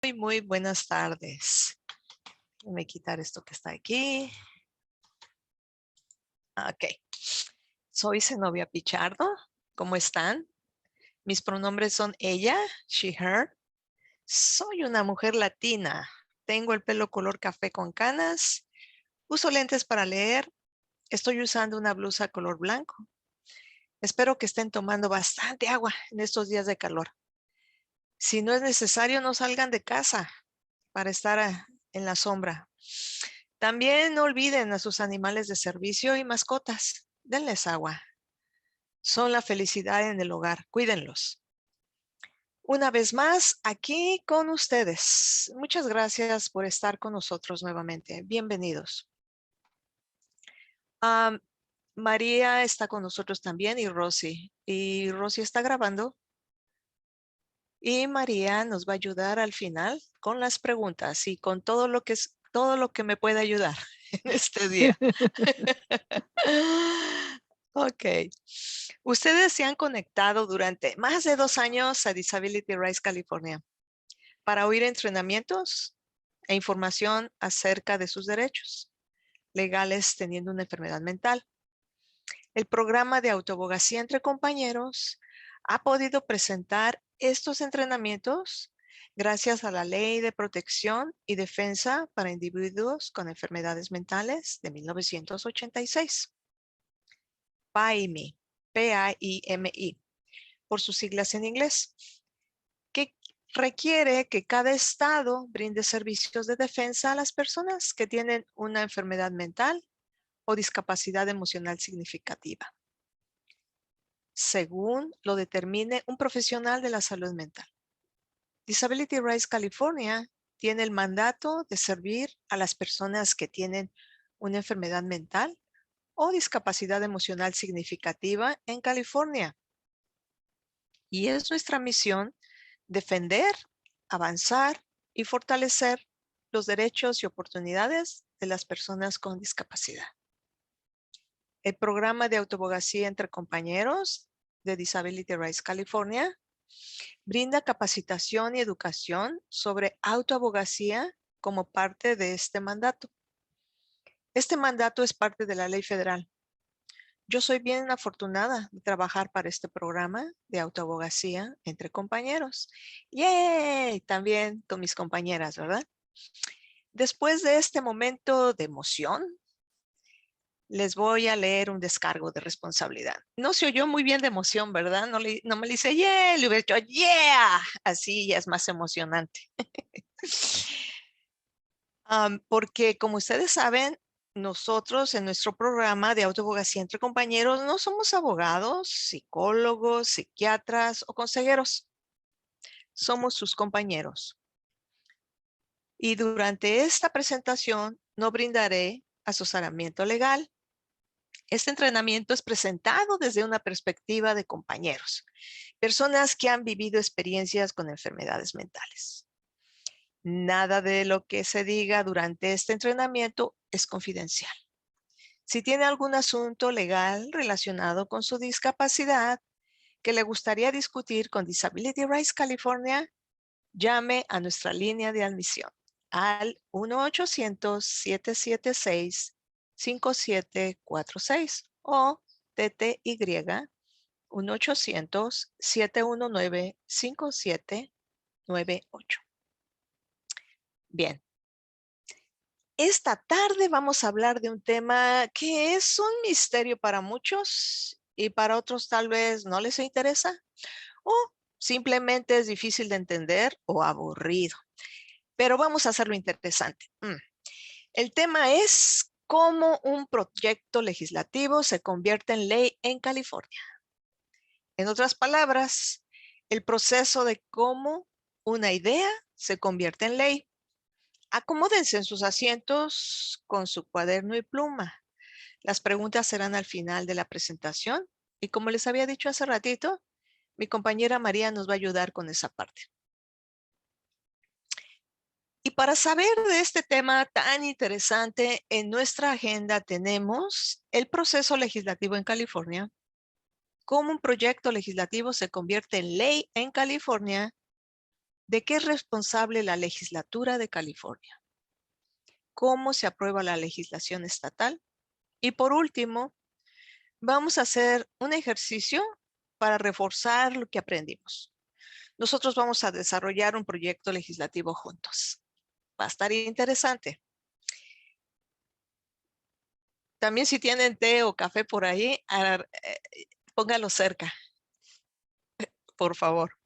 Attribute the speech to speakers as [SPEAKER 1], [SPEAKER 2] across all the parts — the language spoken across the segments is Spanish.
[SPEAKER 1] Muy buenas tardes. Déjame quitar esto que está aquí. Ok. Soy Zenobia Pichardo. ¿Cómo están? Mis pronombres son ella, she, her. Soy una mujer latina. Tengo el pelo color café con canas. Uso lentes para leer. Estoy usando una blusa color blanco. Espero que estén tomando bastante agua en estos días de calor. Si no es necesario, no salgan de casa para estar en la sombra. También no olviden a sus animales de servicio y mascotas. Denles agua. Son la felicidad en el hogar. Cuídenlos. Una vez más, aquí con ustedes. Muchas gracias por estar con nosotros nuevamente. Bienvenidos. María está con nosotros también y Rosy. Y Rosy está grabando. Y María nos va a ayudar al final con las preguntas y con todo lo que me puede ayudar en este día. Ok. Ustedes se han conectado durante más de 2 años a Disability Rights California para oír entrenamientos e información acerca de sus derechos legales teniendo una enfermedad mental. El programa de autoabogacía entre compañeros ha podido presentar estos entrenamientos gracias a la Ley de Protección y Defensa para Individuos con Enfermedades Mentales de 1986. PAIMI, P-A-I-M-I, por sus siglas en inglés, que requiere que cada estado brinde servicios de defensa a las personas que tienen una enfermedad mental o discapacidad emocional significativa, según lo determine un profesional de la salud mental. Disability Rights California tiene el mandato de servir a las personas que tienen una enfermedad mental o discapacidad emocional significativa en California. Y es nuestra misión defender, avanzar y fortalecer los derechos y oportunidades de las personas con discapacidad. El programa de autoabogacía entre compañeros de Disability Rights California brinda capacitación y educación sobre autoabogacía como parte de este mandato. Este mandato es parte de la ley federal. Yo soy bien afortunada de trabajar para este programa de autoabogacía entre compañeros. ¡Yay! También con mis compañeras, ¿verdad? Después de este momento de emoción, les voy a leer un descargo de responsabilidad. No se oyó muy bien de emoción, ¿verdad? No me le hice ¡yeah! Le hubiera dicho ¡yeah! Así ya es más emocionante. Porque como ustedes saben, nosotros en nuestro programa de autoabogacía entre compañeros no somos abogados, psicólogos, psiquiatras o consejeros. Somos sus compañeros. Y durante esta presentación no brindaré asesoramiento legal. Este entrenamiento es presentado desde una perspectiva de compañeros, personas que han vivido experiencias con enfermedades mentales. Nada de lo que se diga durante este entrenamiento es confidencial. Si tiene algún asunto legal relacionado con su discapacidad que le gustaría discutir con Disability Rights California, llame a nuestra línea de admisión al 1-800-776-5746 o TTY 1-800-719-5798. Bien. Esta tarde vamos a hablar de un tema que es un misterio para muchos y para otros tal vez no les interesa o simplemente es difícil de entender o aburrido. Pero vamos a hacerlo interesante. El tema es cómo un proyecto legislativo se convierte en ley en California. En otras palabras, el proceso de cómo una idea se convierte en ley. Acomódense en sus asientos con su cuaderno y pluma. Las preguntas serán al final de la presentación y como les había dicho hace ratito, mi compañera María nos va a ayudar con esa parte. Y para saber de este tema tan interesante, en nuestra agenda tenemos el proceso legislativo en California, cómo un proyecto legislativo se convierte en ley en California ¿De qué es responsable la legislatura de California? ¿Cómo se aprueba la legislación estatal? Y por último, vamos a hacer un ejercicio para reforzar lo que aprendimos. Nosotros vamos a desarrollar un proyecto legislativo juntos. Va a estar interesante. También si tienen té o café por ahí, póngalo cerca, por favor.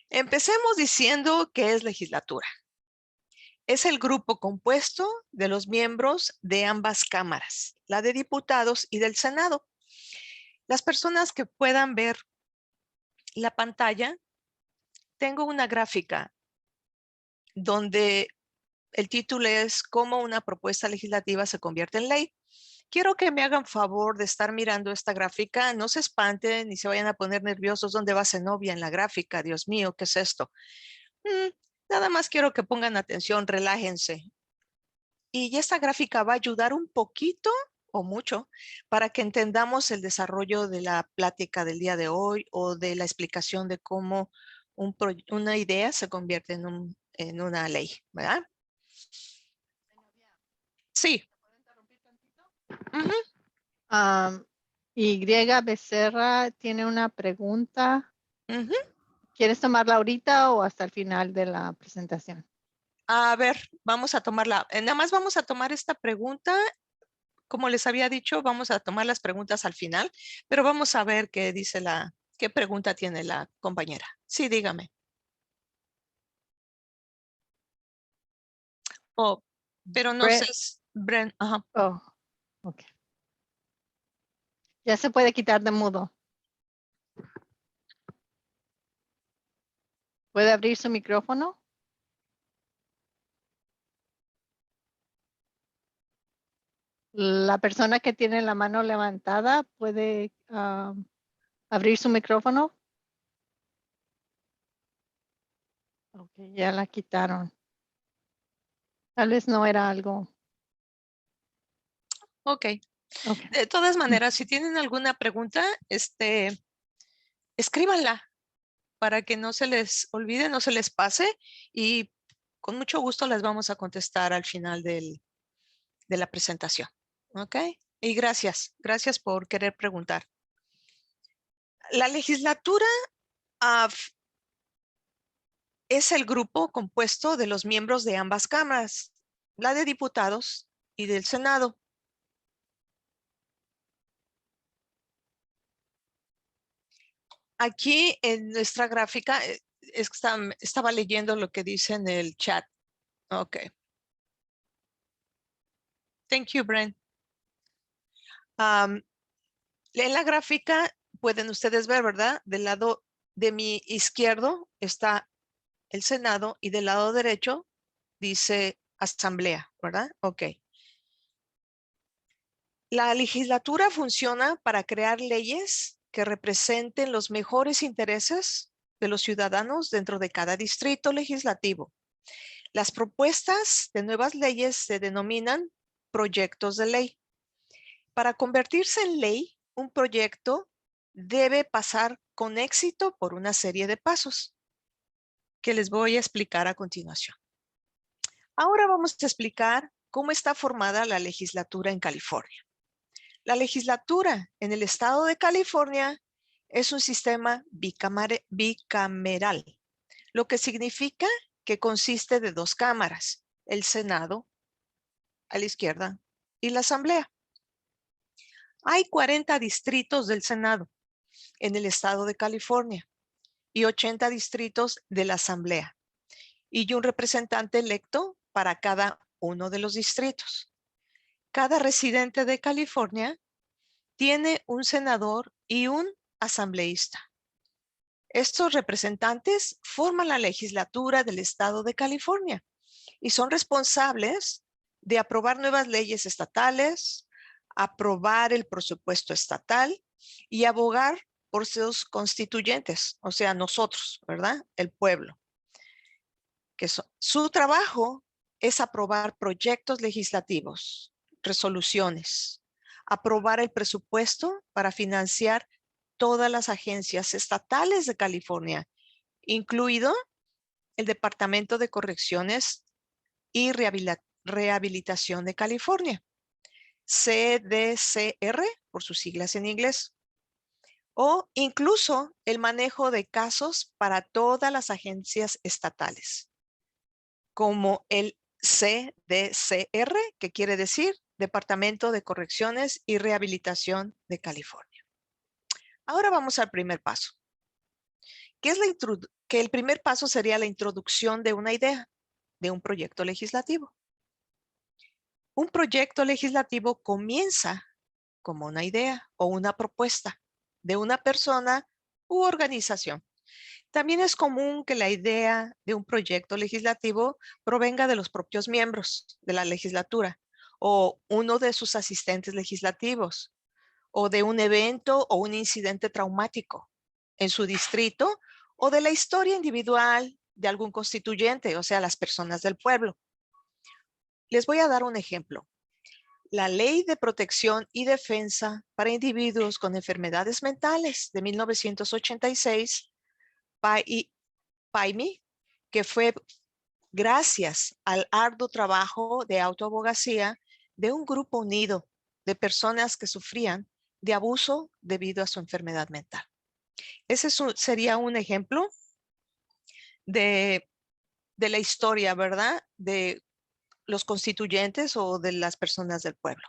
[SPEAKER 1] Empecemos diciendo qué es legislatura. Es el grupo compuesto de los miembros de ambas cámaras, la de diputados y del Senado. Las personas que puedan ver la pantalla, tengo una gráfica donde el título es cómo una propuesta legislativa se convierte en ley. Quiero que me hagan favor de estar mirando esta gráfica. No se espanten ni se vayan a poner nerviosos. ¿Dónde va Zenobia en la gráfica? Dios mío, ¿qué es esto? Nada más quiero que pongan atención, relájense. Y esta gráfica va a ayudar un poquito o mucho para que entendamos el desarrollo de la plática del día de hoy o de la explicación de cómo una idea se convierte en una ley, ¿verdad? Sí. Ujú.
[SPEAKER 2] Y. Becerra tiene una pregunta.
[SPEAKER 1] Ujú.
[SPEAKER 2] ¿Quieres tomarla ahorita o hasta el final de la presentación?
[SPEAKER 1] A ver, vamos a tomarla. Nada más vamos a tomar esta pregunta. Como les había dicho, vamos a tomar las preguntas al final, pero vamos a ver qué dice qué pregunta tiene la compañera. Sí, dígame. Oh, pero no sé, Bren, ajá.
[SPEAKER 2] Oh, ok. Ya se puede quitar de mudo. ¿Puede abrir su micrófono? La persona que tiene la mano levantada puede abrir su micrófono. Ok, ya la quitaron. Tal vez no era algo.
[SPEAKER 1] Ok.
[SPEAKER 2] Okay.
[SPEAKER 1] De todas maneras, si tienen alguna pregunta, escríbanla para que no se les olvide, no se les pase y con mucho gusto las vamos a contestar al final de la presentación. Ok. Y gracias por querer preguntar. La legislatura es el grupo compuesto de los miembros de ambas cámaras, la de diputados y del Senado. Aquí en nuestra gráfica, estaba leyendo lo que dice en el chat. Ok. Thank you, Brent. En la gráfica pueden ustedes ver, ¿verdad? Del lado de mi izquierdo está el Senado y del lado derecho dice Asamblea, ¿verdad? Ok. La legislatura funciona para crear leyes que representen los mejores intereses de los ciudadanos dentro de cada distrito legislativo. Las propuestas de nuevas leyes se denominan proyectos de ley. Para convertirse en ley, un proyecto debe pasar con éxito por una serie de pasos que les voy a explicar a continuación. Ahora vamos a explicar cómo está formada la legislatura en California. La legislatura en el estado de California es un sistema bicameral, lo que significa que consiste de dos cámaras, el Senado a la izquierda y la Asamblea. Hay 40 distritos del Senado en el estado de California y 80 distritos de la Asamblea y un representante electo para cada uno de los distritos. Cada residente de California tiene un senador y un asambleísta. Estos representantes forman la legislatura del estado de California y son responsables de aprobar nuevas leyes estatales, aprobar el presupuesto estatal y abogar por sus constituyentes, o sea, nosotros, ¿verdad? El pueblo. Su trabajo es aprobar proyectos legislativos, resoluciones, aprobar el presupuesto para financiar todas las agencias estatales de California, incluido el Departamento de Correcciones y Rehabilitación de California, CDCR por sus siglas en inglés, o incluso el manejo de casos para todas las agencias estatales, como el CDCR, que quiere decir Departamento de Correcciones y Rehabilitación de California. Ahora vamos al primer paso. Que el primer paso sería la introducción de una idea, de un proyecto legislativo. Un proyecto legislativo comienza como una idea o una propuesta de una persona u organización. También es común que la idea de un proyecto legislativo provenga de los propios miembros de la legislatura o uno de sus asistentes legislativos o de un evento o un incidente traumático en su distrito o de la historia individual de algún constituyente, o sea, las personas del pueblo. Les voy a dar un ejemplo. La Ley de Protección y Defensa para Individuos con Enfermedades Mentales de 1986, PAIMI, que fue gracias al arduo trabajo de autoabogacía de un grupo unido de personas que sufrían de abuso debido a su enfermedad mental. Ese sería un ejemplo de la historia, ¿verdad? De los constituyentes o de las personas del pueblo.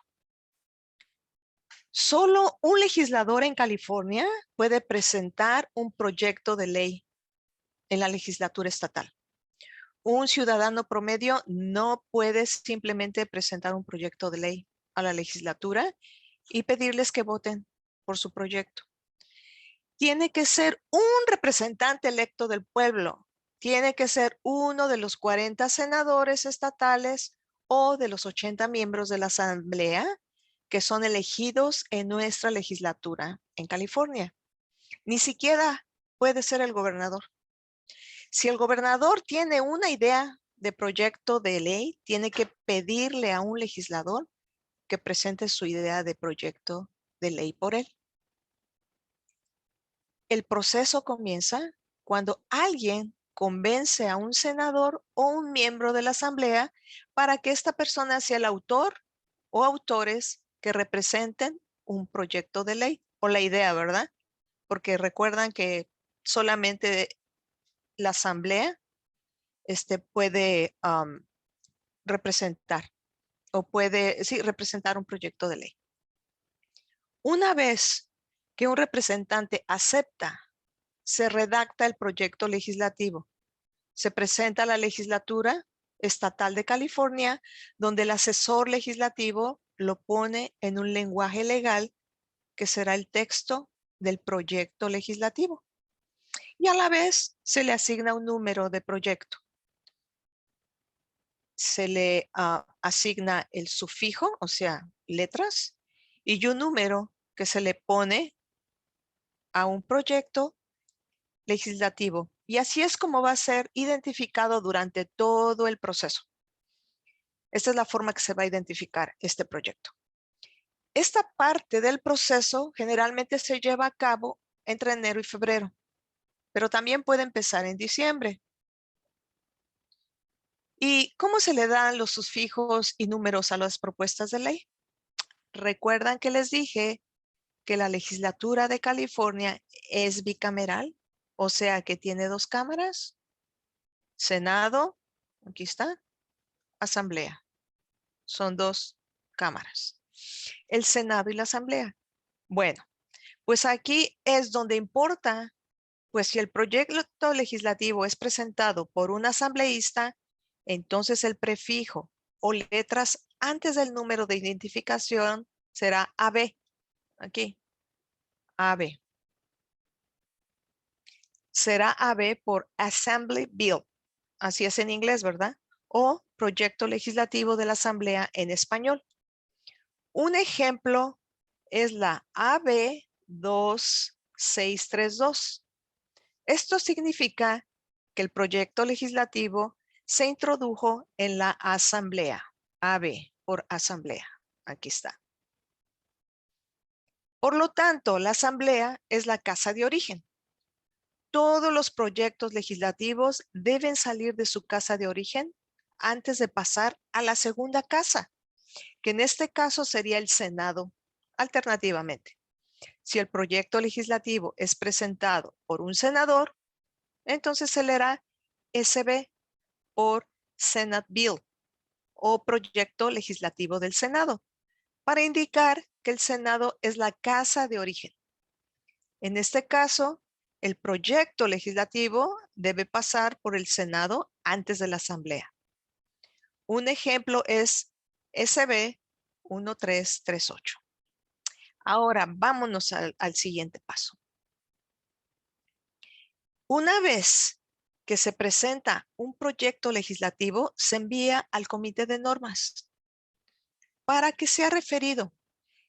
[SPEAKER 1] Solo un legislador en California puede presentar un proyecto de ley en la legislatura estatal. Un ciudadano promedio no puede simplemente presentar un proyecto de ley a la legislatura y pedirles que voten por su proyecto. Tiene que ser un representante electo del pueblo. Tiene que ser uno de los 40 senadores estatales o de los 80 miembros de la asamblea que son elegidos en nuestra legislatura en California. Ni siquiera puede ser el gobernador. Si el gobernador tiene una idea de proyecto de ley, tiene que pedirle a un legislador que presente su idea de proyecto de ley por él. El proceso comienza cuando alguien convence a un senador o un miembro de la asamblea para que esta persona sea el autor o autores que representen un proyecto de ley o la idea, ¿verdad? Porque recuerdan que solamente la asamblea puede representar o puede, sí, representar un proyecto de ley. Una vez que un representante acepta, se redacta el proyecto legislativo. Se presenta a la legislatura estatal de California, donde el asesor legislativo lo pone en un lenguaje legal que será el texto del proyecto legislativo. Y a la vez se le asigna un número de proyecto. Se le asigna el sufijo, o sea, letras, y un número que se le pone a un proyecto legislativo. Y así es como va a ser identificado durante todo el proceso. Esta es la forma que se va a identificar este proyecto. Esta parte del proceso generalmente se lleva a cabo entre enero y febrero, pero también puede empezar en diciembre. ¿Y cómo se le dan los sufijos y números a las propuestas de ley? ¿Recuerdan que les dije que la legislatura de California es bicameral? O sea que tiene dos cámaras. Senado, aquí está, asamblea. Son dos cámaras. El Senado y la asamblea. Bueno, pues aquí es donde importa, pues si el proyecto legislativo es presentado por un asambleísta, entonces el prefijo o letras antes del número de identificación será AB. Aquí, AB. Será AB por Assembly Bill. Así es en inglés, ¿verdad? O proyecto legislativo de la asamblea en español. Un ejemplo es la AB 2632. Esto significa que el proyecto legislativo se introdujo en la asamblea. AB por asamblea. Aquí está. Por lo tanto, la asamblea es la casa de origen. todos los proyectos legislativos deben salir de su casa de origen antes de pasar a la segunda casa, que en este caso sería el Senado, alternativamente. Si el proyecto legislativo es presentado por un senador, entonces se leerá SB por Senate Bill o proyecto legislativo del Senado, para indicar que el Senado es la casa de origen. En este caso, el proyecto legislativo debe pasar por el Senado antes de la Asamblea. Un ejemplo es SB 1338. Ahora vámonos al siguiente paso. Una vez que se presenta un proyecto legislativo, se envía al Comité de Normas para que sea referido.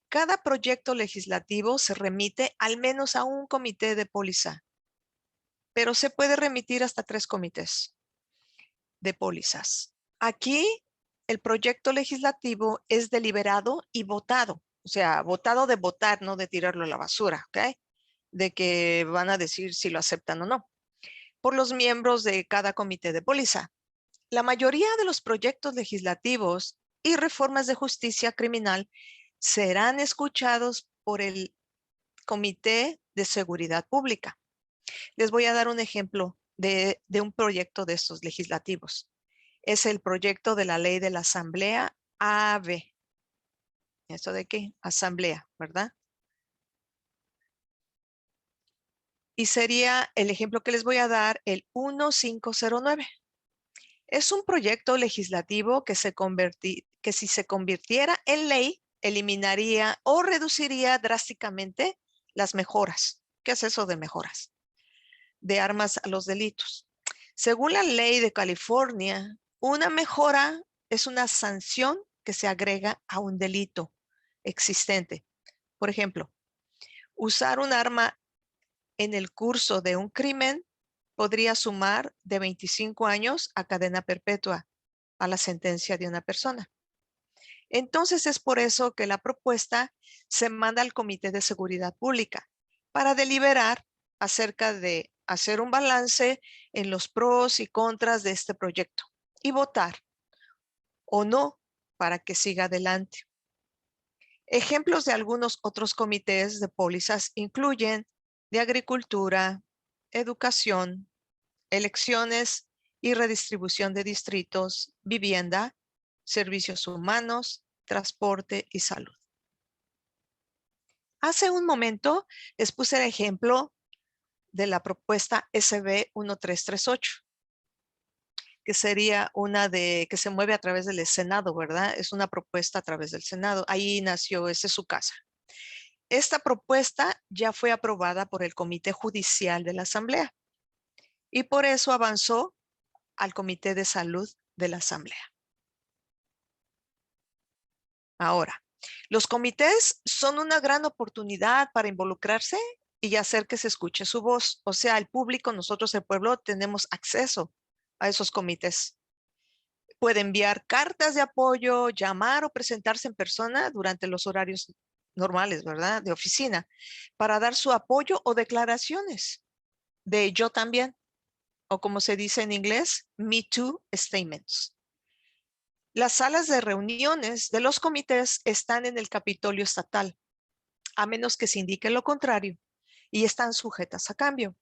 [SPEAKER 1] Cada proyecto legislativo se remite al menos a un comité de póliza, pero se puede remitir hasta 3 comités de pólizas. Aquí el proyecto legislativo es deliberado y votado, o sea, votado de votar, no de tirarlo a la basura, ¿ok? De que van a decir si lo aceptan o no, por los miembros de cada comité de póliza. La mayoría de los proyectos legislativos y reformas de justicia criminal serán escuchados por el Comité de Seguridad Pública. Les voy a dar un ejemplo de un proyecto de estos legislativos. Es el proyecto de la ley de la Asamblea AB. ¿Esto de qué? Asamblea, ¿verdad? Y sería el ejemplo que les voy a dar, el 1509. Es un proyecto legislativo que si se convirtiera en ley, eliminaría o reduciría drásticamente las mejoras. ¿Qué es eso de mejoras? De armas a los delitos. Según la ley de California, una mejora es una sanción que se agrega a un delito existente. Por ejemplo, usar un arma en el curso de un crimen podría sumar de 25 años a cadena perpetua a la sentencia de una persona. Entonces es por eso que la propuesta se manda al Comité de Seguridad Pública para deliberar acerca de hacer un balance en los pros y contras de este proyecto y votar o no para que siga adelante. Ejemplos de algunos otros comités de pólizas incluyen de agricultura, educación, elecciones y redistribución de distritos, vivienda, servicios humanos, transporte y salud. Hace un momento les puse el ejemplo de la propuesta SB 1338, que sería una que se mueve a través del Senado, ¿verdad? Es una propuesta a través del Senado. Ahí nació, esa es su casa. Esta propuesta ya fue aprobada por el Comité Judicial de la Asamblea y por eso avanzó al Comité de Salud de la Asamblea. Ahora, los comités son una gran oportunidad para involucrarse y hacer que se escuche su voz. O sea, el público, nosotros el pueblo, tenemos acceso a esos comités. Puede enviar cartas de apoyo, llamar o presentarse en persona durante los horarios normales, ¿verdad? De oficina, para dar su apoyo o declaraciones de yo también, o como se dice en inglés, Me Too Statements. Las salas de reuniones de los comités están en el Capitolio Estatal, a menos que se indique lo contrario, y están sujetas a cambio.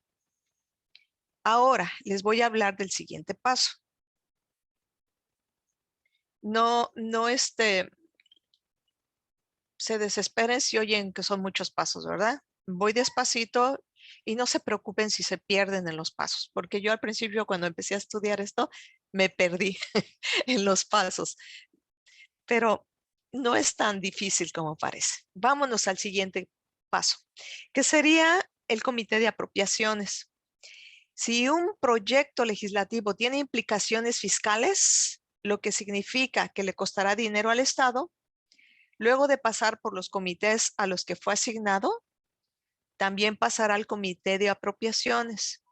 [SPEAKER 1] Ahora les voy a hablar del siguiente paso. No se desesperen si oyen que son muchos pasos, ¿verdad? Voy despacito y no se preocupen si se pierden en los pasos, porque yo al principio cuando empecé a estudiar esto me perdí en los pasos, pero no es tan difícil como parece. Vámonos al siguiente paso, que sería el comité de apropiaciones. Si un proyecto legislativo tiene implicaciones fiscales, lo que significa que le costará dinero al Estado, luego de pasar por los comités a los que fue asignado, también pasará al comité de apropiaciones.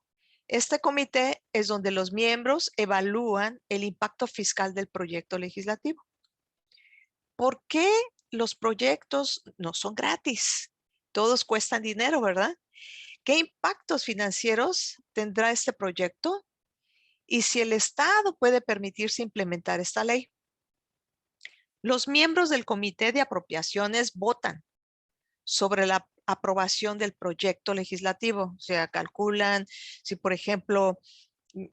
[SPEAKER 1] Este comité es donde los miembros evalúan el impacto fiscal del proyecto legislativo. ¿Por qué los proyectos no son gratis? Todos cuestan dinero, ¿verdad? ¿Qué impactos financieros tendrá este proyecto? Y si el Estado puede permitirse implementar esta ley. Los miembros del Comité de Apropiaciones votan sobre la aprobación del proyecto legislativo. O sea, calculan si, por ejemplo,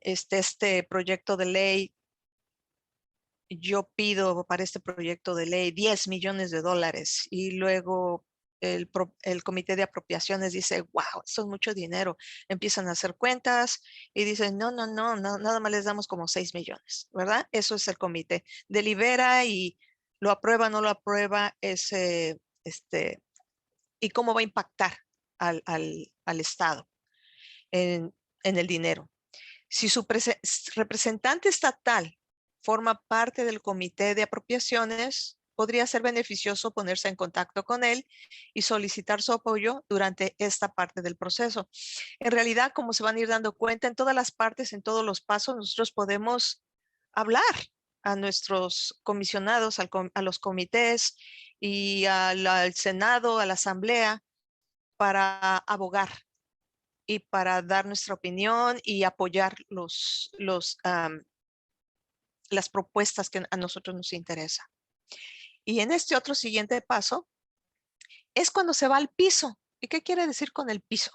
[SPEAKER 1] este proyecto de ley, yo pido para este proyecto de ley 10 millones de dólares y luego el comité de apropiaciones dice, wow, eso es mucho dinero. Empiezan a hacer cuentas y dicen, no, nada más les damos como 6 millones, ¿verdad? Eso es el comité. Delibera y lo aprueba, no lo aprueba, y cómo va a impactar al Estado en el dinero. Si su representante estatal forma parte del comité de apropiaciones, podría ser beneficioso ponerse en contacto con él y solicitar su apoyo durante esta parte del proceso. En realidad, como se van a ir dando cuenta, en todas las partes, en todos los pasos, nosotros podemos hablar a nuestros comisionados, a los comités y al Senado, a la Asamblea, para abogar y para dar nuestra opinión y apoyar las propuestas que a nosotros nos interesa. Y en este otro siguiente paso es cuando se va al piso. ¿Y qué quiere decir con el piso?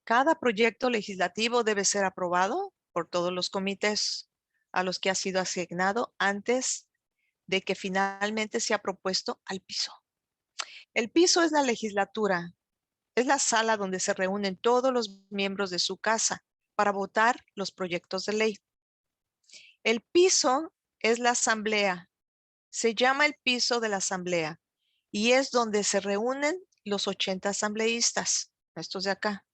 [SPEAKER 1] Cada proyecto legislativo debe ser aprobado por todos los comités a los que ha sido asignado antes de que finalmente sea propuesto al piso. El piso es la legislatura, es la sala donde se reúnen todos los miembros de su casa para votar los proyectos de ley. El piso es la asamblea. Se llama el piso de la asamblea y es donde se reúnen los 80 asambleístas, estos de acá,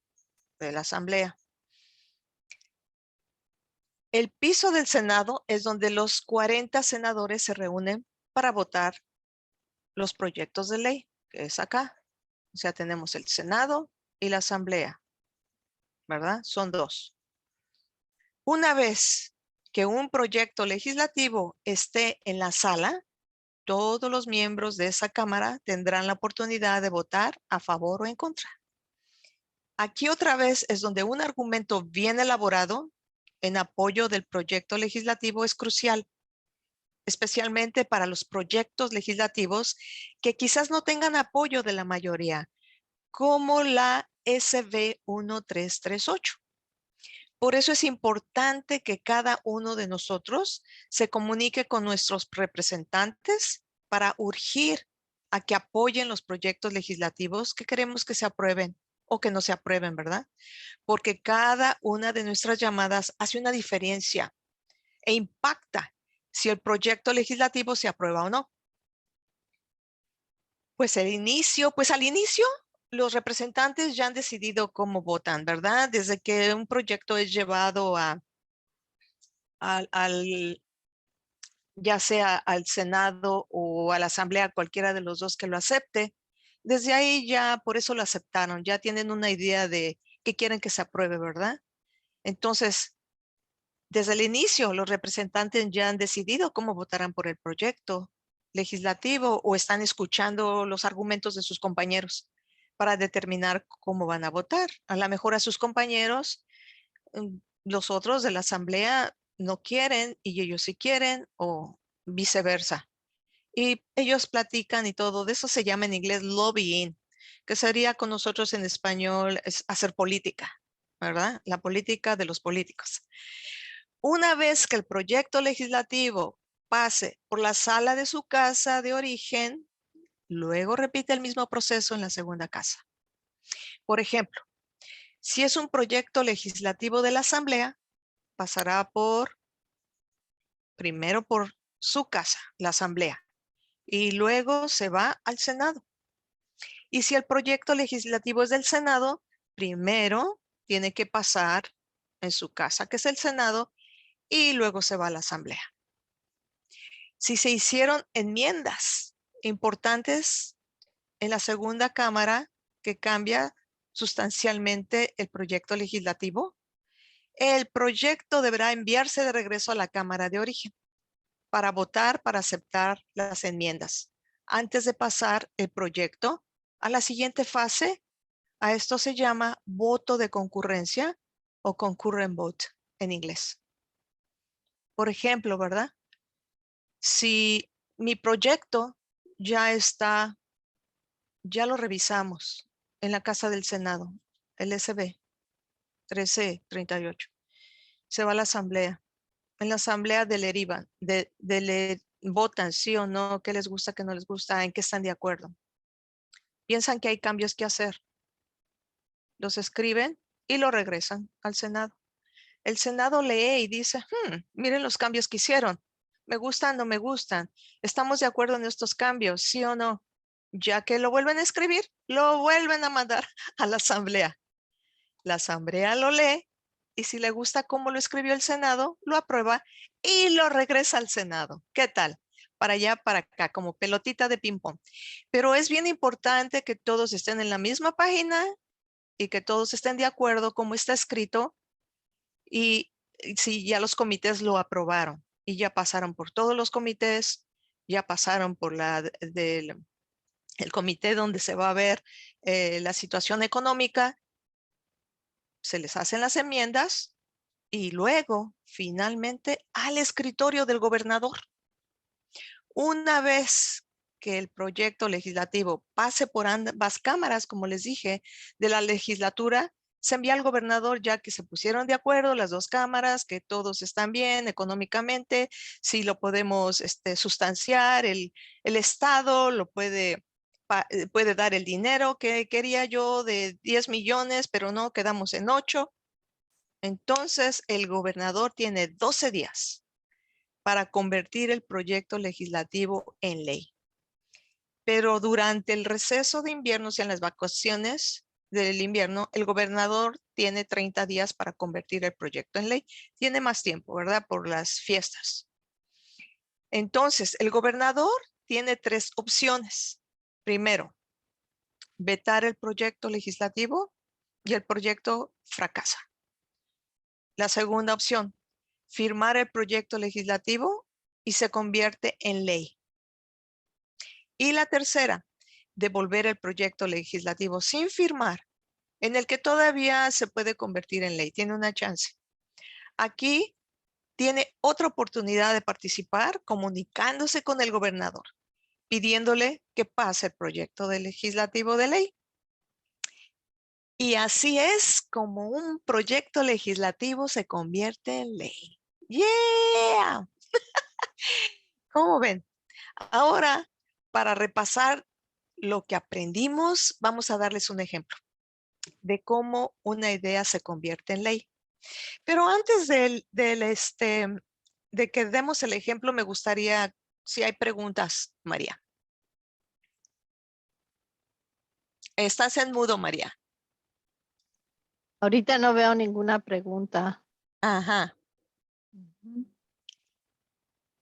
[SPEAKER 1] de la asamblea. El piso del Senado es donde los 40 senadores se reúnen para votar los proyectos de ley, que es acá. O sea, tenemos el Senado y la asamblea, ¿verdad? Son dos. Una vez que un proyecto legislativo esté en la sala, todos los miembros de esa Cámara tendrán la oportunidad de votar a favor o en contra. Aquí otra vez es donde un argumento bien elaborado en apoyo del proyecto legislativo es crucial, especialmente para los proyectos legislativos que quizás no tengan apoyo de la mayoría, como la SB 1338. Por eso es importante que cada uno de nosotros se comunique con nuestros representantes para urgir a que apoyen los proyectos legislativos que queremos que se aprueben o que no se aprueben, ¿verdad? Porque cada una de nuestras llamadas hace una diferencia e impacta si el proyecto legislativo se aprueba o no. Pues al inicio, los representantes ya han decidido cómo votan, ¿verdad? Desde que un proyecto es llevado ya sea al Senado o a la Asamblea, cualquiera de los dos que lo acepte, desde ahí ya por eso lo aceptaron, ya tienen una idea de qué quieren que se apruebe, ¿verdad? Entonces, desde el inicio, los representantes ya han decidido cómo votarán por el proyecto legislativo o están escuchando los argumentos de sus compañeros para determinar cómo van a votar. A lo mejor a sus compañeros, los otros de la asamblea no quieren y ellos sí quieren o viceversa. Y ellos platican y todo. De eso se llama en inglés lobbying, que sería con nosotros en español es hacer política, ¿verdad? La política de los políticos. Una vez que el proyecto legislativo pase por la sala de su casa de origen, luego repite el mismo proceso en la segunda casa. Por ejemplo, si es un proyecto legislativo de la Asamblea, pasará primero por su casa, la Asamblea, y luego se va al Senado. Y si el proyecto legislativo es del Senado, primero tiene que pasar en su casa, que es el Senado, y luego se va a la Asamblea. Si se hicieron enmiendas importantes en la segunda cámara que cambia sustancialmente el proyecto legislativo, el proyecto deberá enviarse de regreso a la cámara de origen para votar, para aceptar las enmiendas, antes de pasar el proyecto a la siguiente fase A esto se llama voto de concurrencia o concurrent vote en inglés. Por ejemplo, ¿verdad? Si mi proyecto ya lo revisamos en la Casa del Senado, el SB 1338, se va a la asamblea. En la asamblea votan sí o no, qué les gusta, qué no les gusta, en qué están de acuerdo. Piensan que hay cambios que hacer. Los escriben y lo regresan al Senado. El Senado lee y dice, miren los cambios que hicieron. Me gustan, no me gustan. ¿Estamos de acuerdo en estos cambios? ¿Sí o no? Ya que lo vuelven a escribir, lo vuelven a mandar a la asamblea. La asamblea lo lee y si le gusta cómo lo escribió el Senado, lo aprueba y lo regresa al Senado. ¿Qué tal? Para allá, para acá, como pelotita de ping-pong. Pero es bien importante que todos estén en la misma página y que todos estén de acuerdo como está escrito y si ya los comités lo aprobaron y ya pasaron por todos los comités, ya pasaron por el comité donde se va a ver la situación económica, se les hacen las enmiendas y luego finalmente al escritorio del gobernador. Una vez que el proyecto legislativo pase por ambas cámaras, como les dije, de la legislatura, se envía al gobernador ya que se pusieron de acuerdo las dos cámaras, que todos están bien económicamente, si lo podemos sustanciar, el Estado lo puede dar el dinero que quería yo de 10 millones, pero no, quedamos en 8. Entonces, el gobernador tiene 12 días para convertir el proyecto legislativo en ley. Pero durante el receso de invierno, o sea, en las vacaciones del invierno, el gobernador tiene 30 días para convertir el proyecto en ley. Tiene más tiempo, ¿verdad? Por las fiestas. Entonces, el gobernador tiene 3 opciones. Primero, vetar el proyecto legislativo y el proyecto fracasa. La segunda opción, firmar el proyecto legislativo y se convierte en ley. Y la tercera, devolver el proyecto legislativo sin firmar, en el que todavía se puede convertir en ley. Tiene una chance. Aquí tiene otra oportunidad de participar comunicándose con el gobernador, pidiéndole que pase el proyecto de legislativo de ley. Y así es como un proyecto legislativo se convierte en ley. ¡Yeah! ¿Cómo ven? Ahora, para repasar lo que aprendimos, vamos a darles un ejemplo de cómo una idea se convierte en ley. Pero antes de que demos el ejemplo, me gustaría, si hay preguntas, María. Estás en mudo, María.
[SPEAKER 2] Ahorita no veo ninguna pregunta.
[SPEAKER 1] Ajá.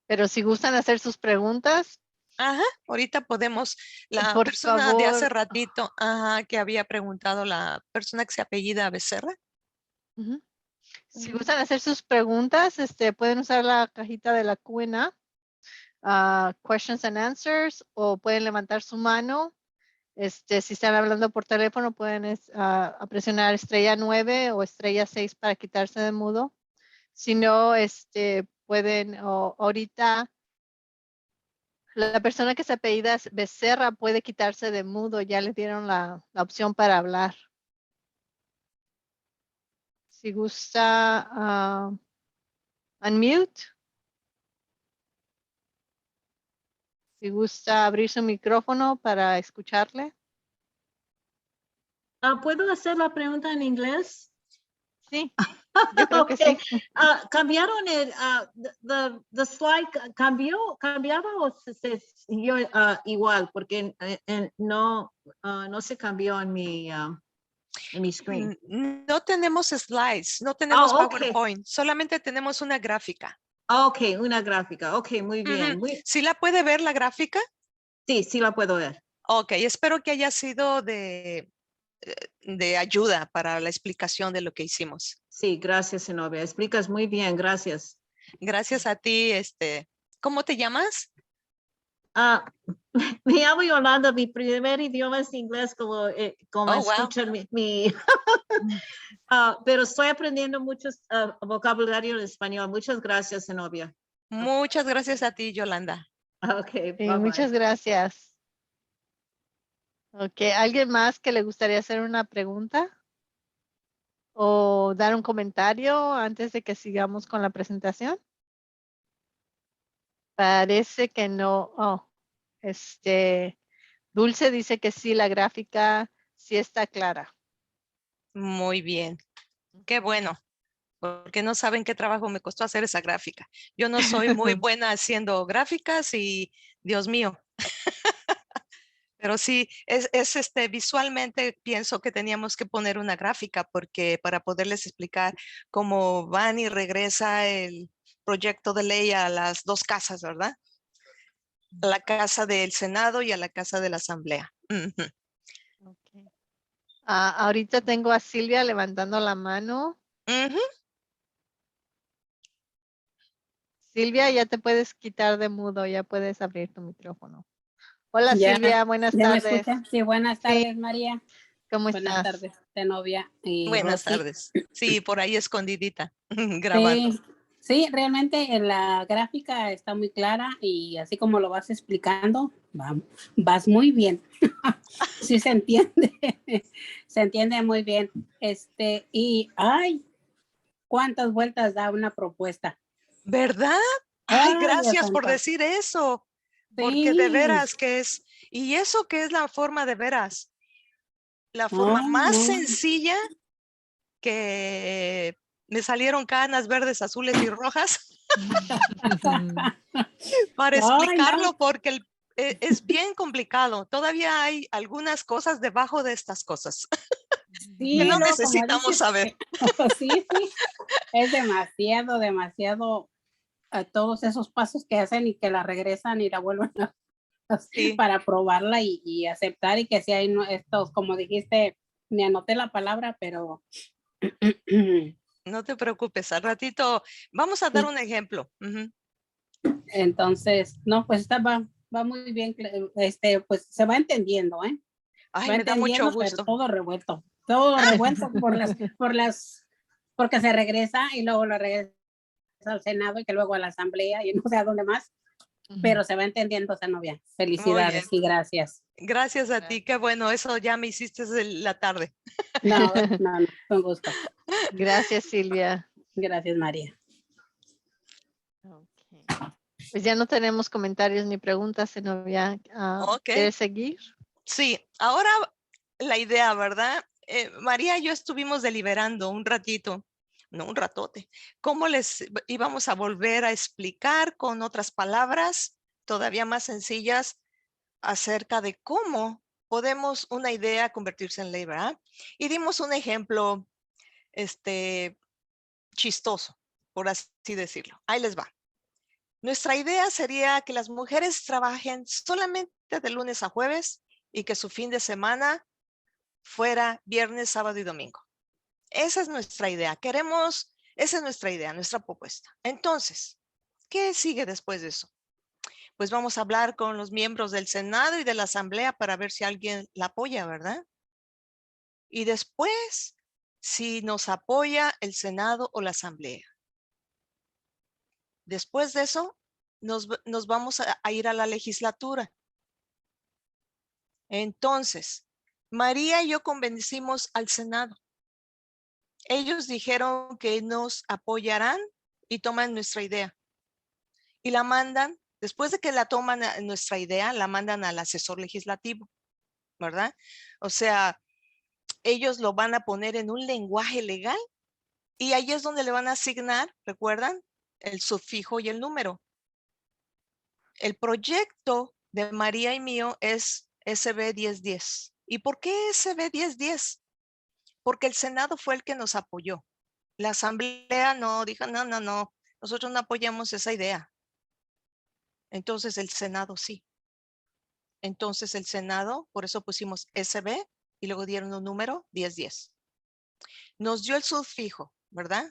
[SPEAKER 2] Pero si gustan hacer sus preguntas,
[SPEAKER 1] Ajá, ahorita podemos, la
[SPEAKER 2] por
[SPEAKER 1] persona de hace
[SPEAKER 2] favor.
[SPEAKER 1] ratito, que había preguntado, la persona que se apellida Becerra.
[SPEAKER 2] Si gustan hacer sus preguntas, pueden usar la cajita de la Q&A, questions and answers, o pueden levantar su mano. Si están hablando por teléfono, pueden presionar estrella 9 o estrella 6 para quitarse de mudo. Si no, pueden, ahorita, la persona que se apellida Becerra puede quitarse de mudo. Ya les dieron la opción para hablar. Si gusta, unmute. Si gusta abrir su micrófono para escucharle.
[SPEAKER 3] ¿Puedo hacer la pregunta en inglés?
[SPEAKER 2] Sí, yo creo que sí.
[SPEAKER 3] ¿Cambiaron the slide? ¿Cambiaba o se siguió igual? Porque no se cambió en mi screen.
[SPEAKER 1] No tenemos slides, no tenemos
[SPEAKER 3] Okay.
[SPEAKER 1] PowerPoint, solamente tenemos una gráfica.
[SPEAKER 3] Ok, una gráfica. Ok, muy bien.
[SPEAKER 1] ¿Sí la puede ver la gráfica?
[SPEAKER 3] Sí la puedo ver.
[SPEAKER 1] Ok, espero que haya sido de ayuda para la explicación de lo que hicimos.
[SPEAKER 3] Sí, gracias, Zenobia. Explicas muy bien, gracias.
[SPEAKER 1] Gracias a ti, ¿cómo te llamas?
[SPEAKER 3] Me llamo Yolanda, mi primer idioma es inglés, como
[SPEAKER 1] Oh, wow.
[SPEAKER 3] escuchan pero estoy aprendiendo mucho vocabulario en español. Muchas gracias, Zenobia.
[SPEAKER 1] Muchas gracias a ti, Yolanda.
[SPEAKER 3] Ok,
[SPEAKER 2] Sí,
[SPEAKER 3] bye-bye.
[SPEAKER 2] muchas gracias. Ok, ¿alguien más que le gustaría hacer una pregunta? ¿O dar un comentario antes de que sigamos con la presentación? Parece que no. Oh, Dulce dice que sí, la gráfica sí está clara.
[SPEAKER 1] Muy bien. Qué bueno. Porque no saben qué trabajo me costó hacer esa gráfica. Yo no soy muy buena haciendo gráficas y, Dios mío. Pero sí, visualmente pienso que teníamos que poner una gráfica porque para poderles explicar cómo van y regresa el proyecto de ley a las dos casas, ¿verdad? A la casa del Senado y a la casa de la Asamblea. Ujú.
[SPEAKER 2] Okay. Ahorita tengo a Silvia levantando la mano.
[SPEAKER 1] Ujú.
[SPEAKER 2] Silvia, ya te puedes quitar de mudo, ya puedes abrir tu micrófono. Hola
[SPEAKER 4] Ya,
[SPEAKER 2] Silvia, buenas
[SPEAKER 4] ¿ya me
[SPEAKER 2] tardes.
[SPEAKER 4] escuchan? Sí, buenas
[SPEAKER 2] Sí.
[SPEAKER 4] tardes, María.
[SPEAKER 2] ¿Cómo
[SPEAKER 4] Buenas
[SPEAKER 2] estás?
[SPEAKER 4] tardes, Zenobia y
[SPEAKER 1] Buenas
[SPEAKER 4] Rosy.
[SPEAKER 1] tardes. Sí, por ahí escondidita, grabando.
[SPEAKER 4] Sí, sí, realmente la gráfica está muy clara y así como lo vas explicando, vas muy bien. Sí se entiende, se entiende muy bien. Y ay, cuántas vueltas da una propuesta.
[SPEAKER 1] ¿Verdad? Ay,
[SPEAKER 4] Ay, Dios
[SPEAKER 1] gracias por
[SPEAKER 4] santo.
[SPEAKER 1] decir eso, porque de
[SPEAKER 4] Sí,
[SPEAKER 1] veras que es, y eso que es la forma de veras, la forma
[SPEAKER 4] no,
[SPEAKER 1] más
[SPEAKER 4] no.
[SPEAKER 1] sencilla que me salieron canas verdes, azules y rojas para
[SPEAKER 4] Ay, no.
[SPEAKER 1] explicarlo porque es bien complicado. Todavía hay algunas cosas debajo de estas cosas que
[SPEAKER 4] Sí,
[SPEAKER 1] no
[SPEAKER 4] luego como
[SPEAKER 1] necesitamos
[SPEAKER 4] dices,
[SPEAKER 1] saber.
[SPEAKER 4] sí, sí, es demasiado, demasiado todos esos pasos que hacen y que la regresan y la vuelven a
[SPEAKER 1] Sí,
[SPEAKER 4] para probarla y aceptar y que si hay estos, como dijiste, me anoté la palabra, pero
[SPEAKER 1] no te preocupes, al ratito vamos a dar un ejemplo. Ujú.
[SPEAKER 4] entonces, no, pues va muy bien, pues se va entendiendo, ¿eh?
[SPEAKER 1] Ay,
[SPEAKER 4] Va
[SPEAKER 1] me da mucho
[SPEAKER 4] entendiendo, pero
[SPEAKER 1] gusto.
[SPEAKER 4] todo revuelto porque se regresa y luego lo regresa al Senado y que luego a la Asamblea y no sé a dónde más, pero se va entendiendo esa novia.
[SPEAKER 1] Muy bien.
[SPEAKER 4] Felicidades y gracias.
[SPEAKER 1] Gracias a ti, qué bueno, eso ya me hiciste la tarde.
[SPEAKER 4] No, no, no, con gusto.
[SPEAKER 2] Gracias Silvia.
[SPEAKER 4] Gracias, María.
[SPEAKER 2] Okay. Pues ya no tenemos comentarios ni preguntas, Zenobia.
[SPEAKER 1] Ok.
[SPEAKER 2] ¿Quieres seguir?
[SPEAKER 1] Sí, ahora la idea, ¿verdad? María y yo estuvimos deliberando un ratito, no un ratote, cómo les íbamos a volver a explicar con otras palabras todavía más sencillas acerca de cómo podemos una idea convertirse en ley, ¿verdad? Y dimos un ejemplo, chistoso, por así decirlo. Ahí les va. Nuestra idea sería que las mujeres trabajen solamente de lunes a jueves y que su fin de semana fuera viernes, sábado y domingo. Esa es nuestra idea. Esa es nuestra idea, nuestra propuesta. Entonces, ¿qué sigue después de eso? Pues vamos a hablar con los miembros del Senado y de la Asamblea para ver si alguien la apoya, ¿verdad? Y después, si nos apoya el Senado o la Asamblea. Después de eso, nos vamos a ir a la legislatura. Entonces, María y yo convencimos al Senado. Ellos dijeron que nos apoyarán y toman nuestra idea. Y la mandan, después de que la toman nuestra idea, la mandan al asesor legislativo, ¿verdad? O sea, ellos lo van a poner en un lenguaje legal y ahí es donde le van a asignar, ¿recuerdan? El sufijo y el número. El proyecto de María y mío es SB 1010. ¿Y por qué SB 1010? Porque el Senado fue el que nos apoyó. La Asamblea no dijo, no, nosotros no apoyamos esa idea. Entonces el Senado sí. Entonces el Senado, por eso pusimos SB y luego dieron un número 1010. Nos dio el sufijo, ¿verdad?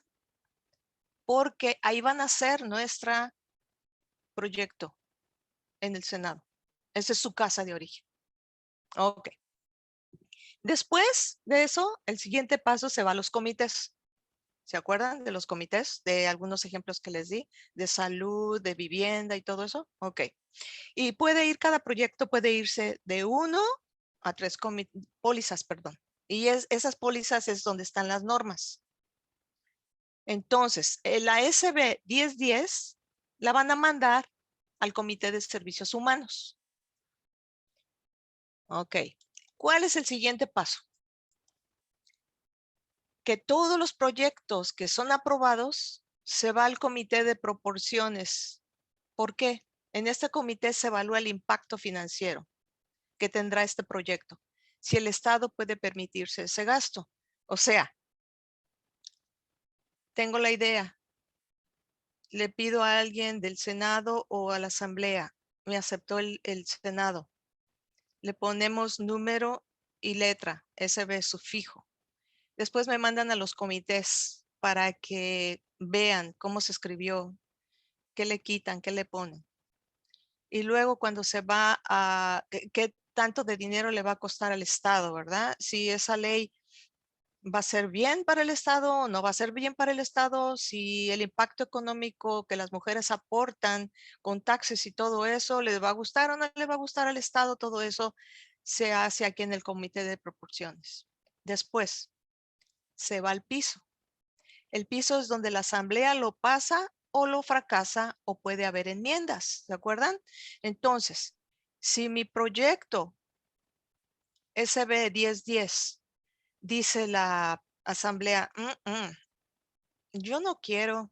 [SPEAKER 1] Porque ahí van a ser nuestro proyecto en el Senado. Esa es su casa de origen. Ok. Después de eso, el siguiente paso se va a los comités. ¿Se acuerdan de los comités? De algunos ejemplos que les di, de salud, de vivienda y todo eso. Ok. Y cada proyecto puede irse de 1 a 3 pólizas, perdón. Y esas pólizas es donde están las normas. Entonces, la SB 1010 la van a mandar al Comité de Servicios Humanos. Ok. ¿Cuál es el siguiente paso? Que todos los proyectos que son aprobados se va al Comité de Proporciones. ¿Por qué? En este comité se evalúa el impacto financiero que tendrá este proyecto, si el Estado puede permitirse ese gasto. O sea, tengo la idea, le pido a alguien del Senado o a la Asamblea, me aceptó el Senado, le ponemos número y letra, SB sufijo. Después me mandan a los comités para que vean cómo se escribió, qué le quitan, qué le ponen. Y luego cuando se va a, qué tanto de dinero le va a costar al Estado, ¿verdad? Si esa ley va a ser bien para el Estado o no va a ser bien para el Estado, si el impacto económico que las mujeres aportan con taxes y todo eso, ¿les va a gustar o no le va a gustar al Estado? Todo eso se hace aquí en el Comité de Proporciones. Después, se va al piso. El piso es donde la Asamblea lo pasa o lo fracasa o puede haber enmiendas, ¿de acuerdo? Entonces, si mi proyecto SB 1010 dice la Asamblea, yo no quiero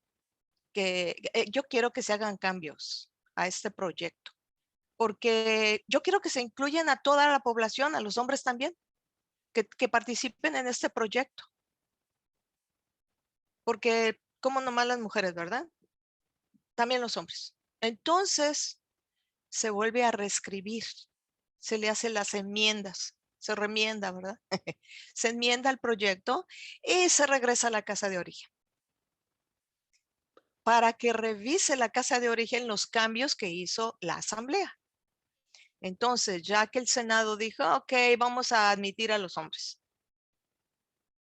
[SPEAKER 1] yo quiero que se hagan cambios a este proyecto, porque yo quiero que se incluyan a toda la población, a los hombres también, que participen en este proyecto. Porque como nomás las mujeres, ¿verdad? También los hombres. Entonces, se vuelve a reescribir, se le hacen las enmiendas, se remienda, ¿verdad? Se enmienda el proyecto y se regresa a la casa de origen para que revise la casa de origen los cambios que hizo la Asamblea. Entonces, ya que el Senado dijo, ok, vamos a admitir a los hombres.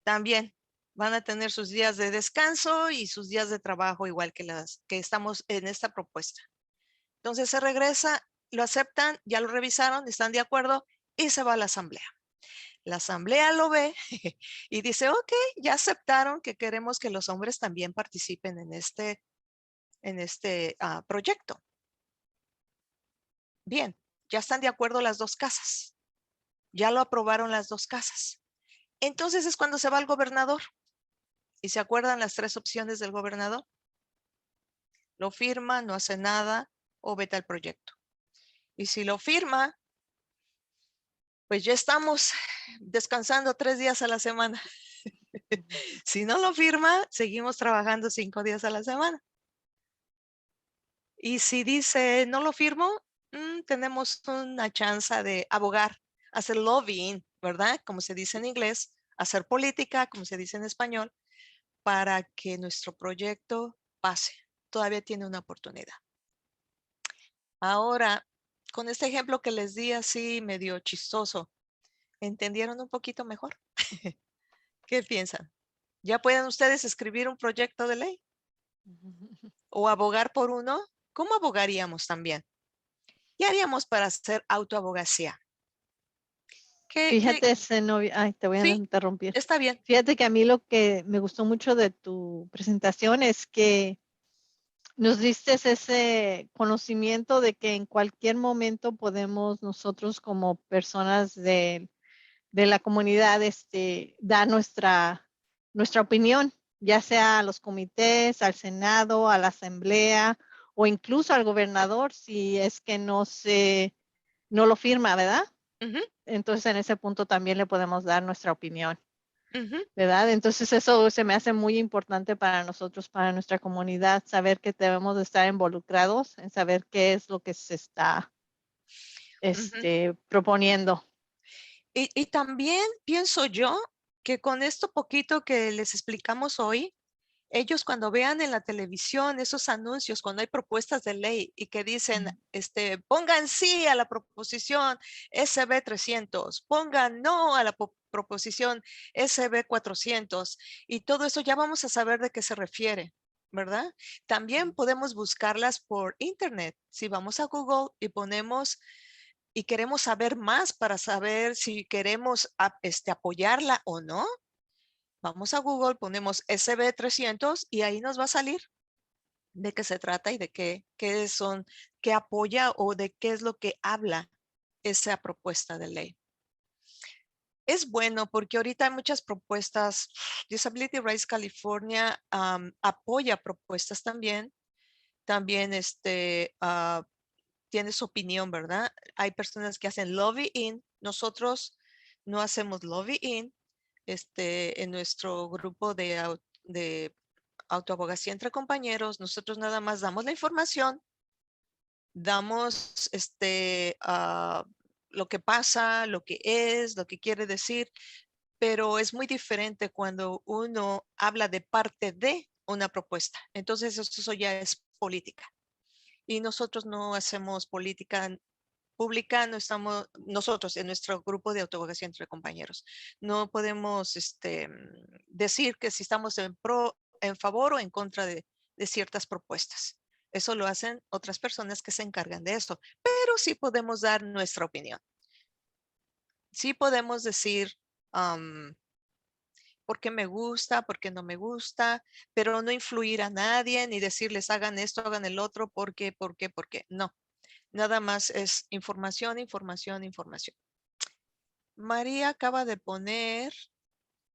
[SPEAKER 1] También van a tener sus días de descanso y sus días de trabajo, igual que las que estamos en esta propuesta. Entonces se regresa, lo aceptan, ya lo revisaron, están de acuerdo y se va a la Asamblea. La Asamblea lo ve y dice, ok, ya aceptaron que queremos que los hombres también participen en este proyecto. Bien, ya están de acuerdo las dos casas. Ya lo aprobaron las dos casas. Entonces es cuando se va al gobernador. ¿Y se acuerdan las 3 opciones del gobernador? Lo firma, no hace nada o veta el proyecto. Y si lo firma, pues ya estamos descansando 3 días a la semana. Si no lo firma, seguimos trabajando 5 días a la semana. Y si dice no lo firmo, tenemos una chance de abogar, hacer lobbying, ¿verdad? Como se dice en inglés, hacer política, como se dice en español, para que nuestro proyecto pase. Todavía tiene una oportunidad. Ahora, con este ejemplo que les di así medio chistoso, ¿entendieron un poquito mejor? ¿Qué piensan? ¿Ya pueden ustedes escribir un proyecto de ley? ¿O abogar por uno? ¿Cómo abogaríamos también? ¿Qué haríamos para hacer autoabogacía?
[SPEAKER 2] Fíjate, Zenobia, ay, te voy a
[SPEAKER 1] Sí,
[SPEAKER 2] interrumpir.
[SPEAKER 1] está bien.
[SPEAKER 2] Fíjate que a mí lo que me gustó mucho de tu presentación es que nos diste ese conocimiento de que en cualquier momento podemos nosotros como personas de la comunidad dar nuestra opinión, ya sea a los comités, al Senado, a la Asamblea o incluso al gobernador si es que no lo firma, ¿verdad?
[SPEAKER 1] Ujú,
[SPEAKER 2] Entonces en ese punto también le podemos dar nuestra opinión.
[SPEAKER 1] ujú,
[SPEAKER 2] ¿Verdad? Entonces eso se me hace muy importante para nosotros, para nuestra comunidad, saber que debemos de estar involucrados en saber qué es lo que se está
[SPEAKER 1] ujú.
[SPEAKER 2] proponiendo.
[SPEAKER 1] Y también pienso yo que con esto poquito que les explicamos hoy, Ellos cuando vean en la televisión esos anuncios, cuando hay propuestas de ley y que dicen, pongan sí a la proposición SB 300, pongan no a la proposición SB 400 y todo eso ya vamos a saber de qué se refiere, ¿verdad? También podemos buscarlas por internet. Si vamos a Google y ponemos y queremos saber más para saber si queremos apoyarla o no, vamos a Google, ponemos SB 300 y ahí nos va a salir de qué se trata y de qué apoya o de qué es lo que habla esa propuesta de ley. Es bueno porque ahorita hay muchas propuestas. Disability Rights California apoya propuestas también. También tiene su opinión, ¿verdad? Hay personas que hacen lobbying. Nosotros no hacemos lobbying. En nuestro grupo de autoabogacía entre compañeros, nosotros nada más damos la información, damos lo que pasa, lo que es, lo que quiere decir, pero es muy diferente cuando uno habla de parte de una propuesta. Entonces eso ya es política. Y nosotros no hacemos política pública, no estamos, nosotros en nuestro grupo de autoabogacía entre compañeros, no podemos decir que si estamos en favor o en contra de ciertas propuestas. Eso lo hacen otras personas que se encargan de eso, pero sí podemos dar nuestra opinión. Sí podemos decir por qué me gusta, por qué no me gusta, pero no influir a nadie ni decirles hagan esto, hagan el otro, por qué. No, nada más es información, información, información. María acaba de poner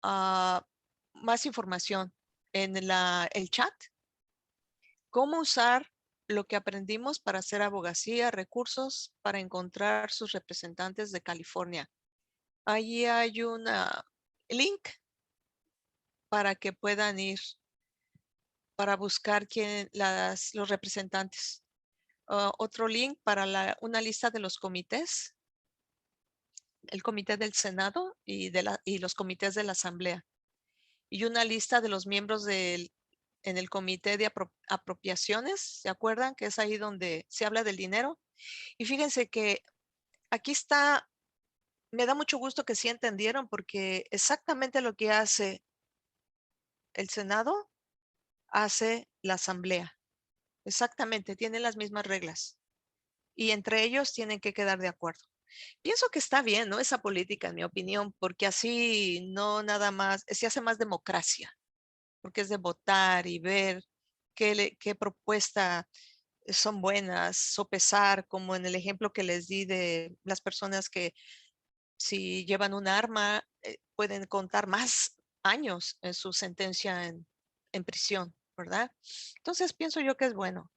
[SPEAKER 1] más información en el chat. ¿Cómo usar lo que aprendimos para hacer abogacía, recursos para encontrar sus representantes de California? Allí hay un link para que puedan ir para buscar los representantes. Otro link para una lista de los comités, el comité del Senado y los comités de la Asamblea. Y una lista de los miembros en el comité de apropiaciones, ¿se acuerdan? Que es ahí donde se habla del dinero. Y fíjense que aquí está, me da mucho gusto que sí entendieron, porque exactamente lo que hace el Senado, hace la Asamblea. Exactamente, tienen las mismas reglas. Y entre ellos tienen que quedar de acuerdo. Pienso que está bien, ¿no? Esa política, en mi opinión, porque así no nada más, se hace más democracia, porque es de votar y ver qué propuesta son buenas, sopesar, como en el ejemplo que les di de las personas que si llevan un arma pueden contar más años en su sentencia en prisión, ¿verdad? Entonces pienso yo que es bueno.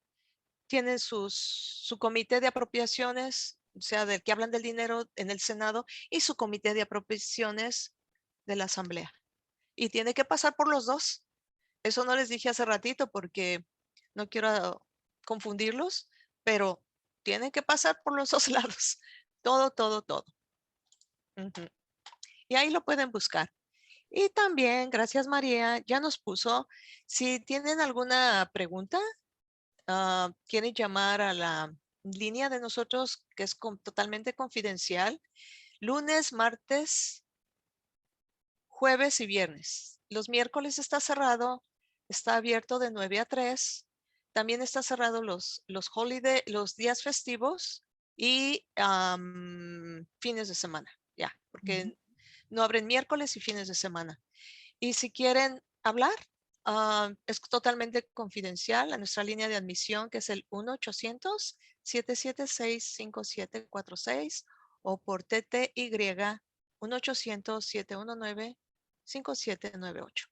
[SPEAKER 1] Tienen su comité de apropiaciones, o sea, del que hablan del dinero en el Senado, y su comité de apropiaciones de la Asamblea. Y tiene que pasar por los dos. Eso no les dije hace ratito porque no quiero confundirlos, pero tienen que pasar por los dos lados. Todo, todo, todo. Ujú. Y ahí lo pueden buscar. Y también, gracias María, ya nos puso, si tienen alguna pregunta, quieren llamar a la línea de nosotros que es totalmente confidencial, lunes, martes, jueves y viernes. Los miércoles está cerrado, está abierto de 9 a 3. También está cerrado los días festivos y fines de semana, ya, porque no abren miércoles y fines de semana. Y si quieren hablar, es totalmente confidencial a nuestra línea de admisión, que es el 1-800-776-5746 o por TTY 1-800-719-5798.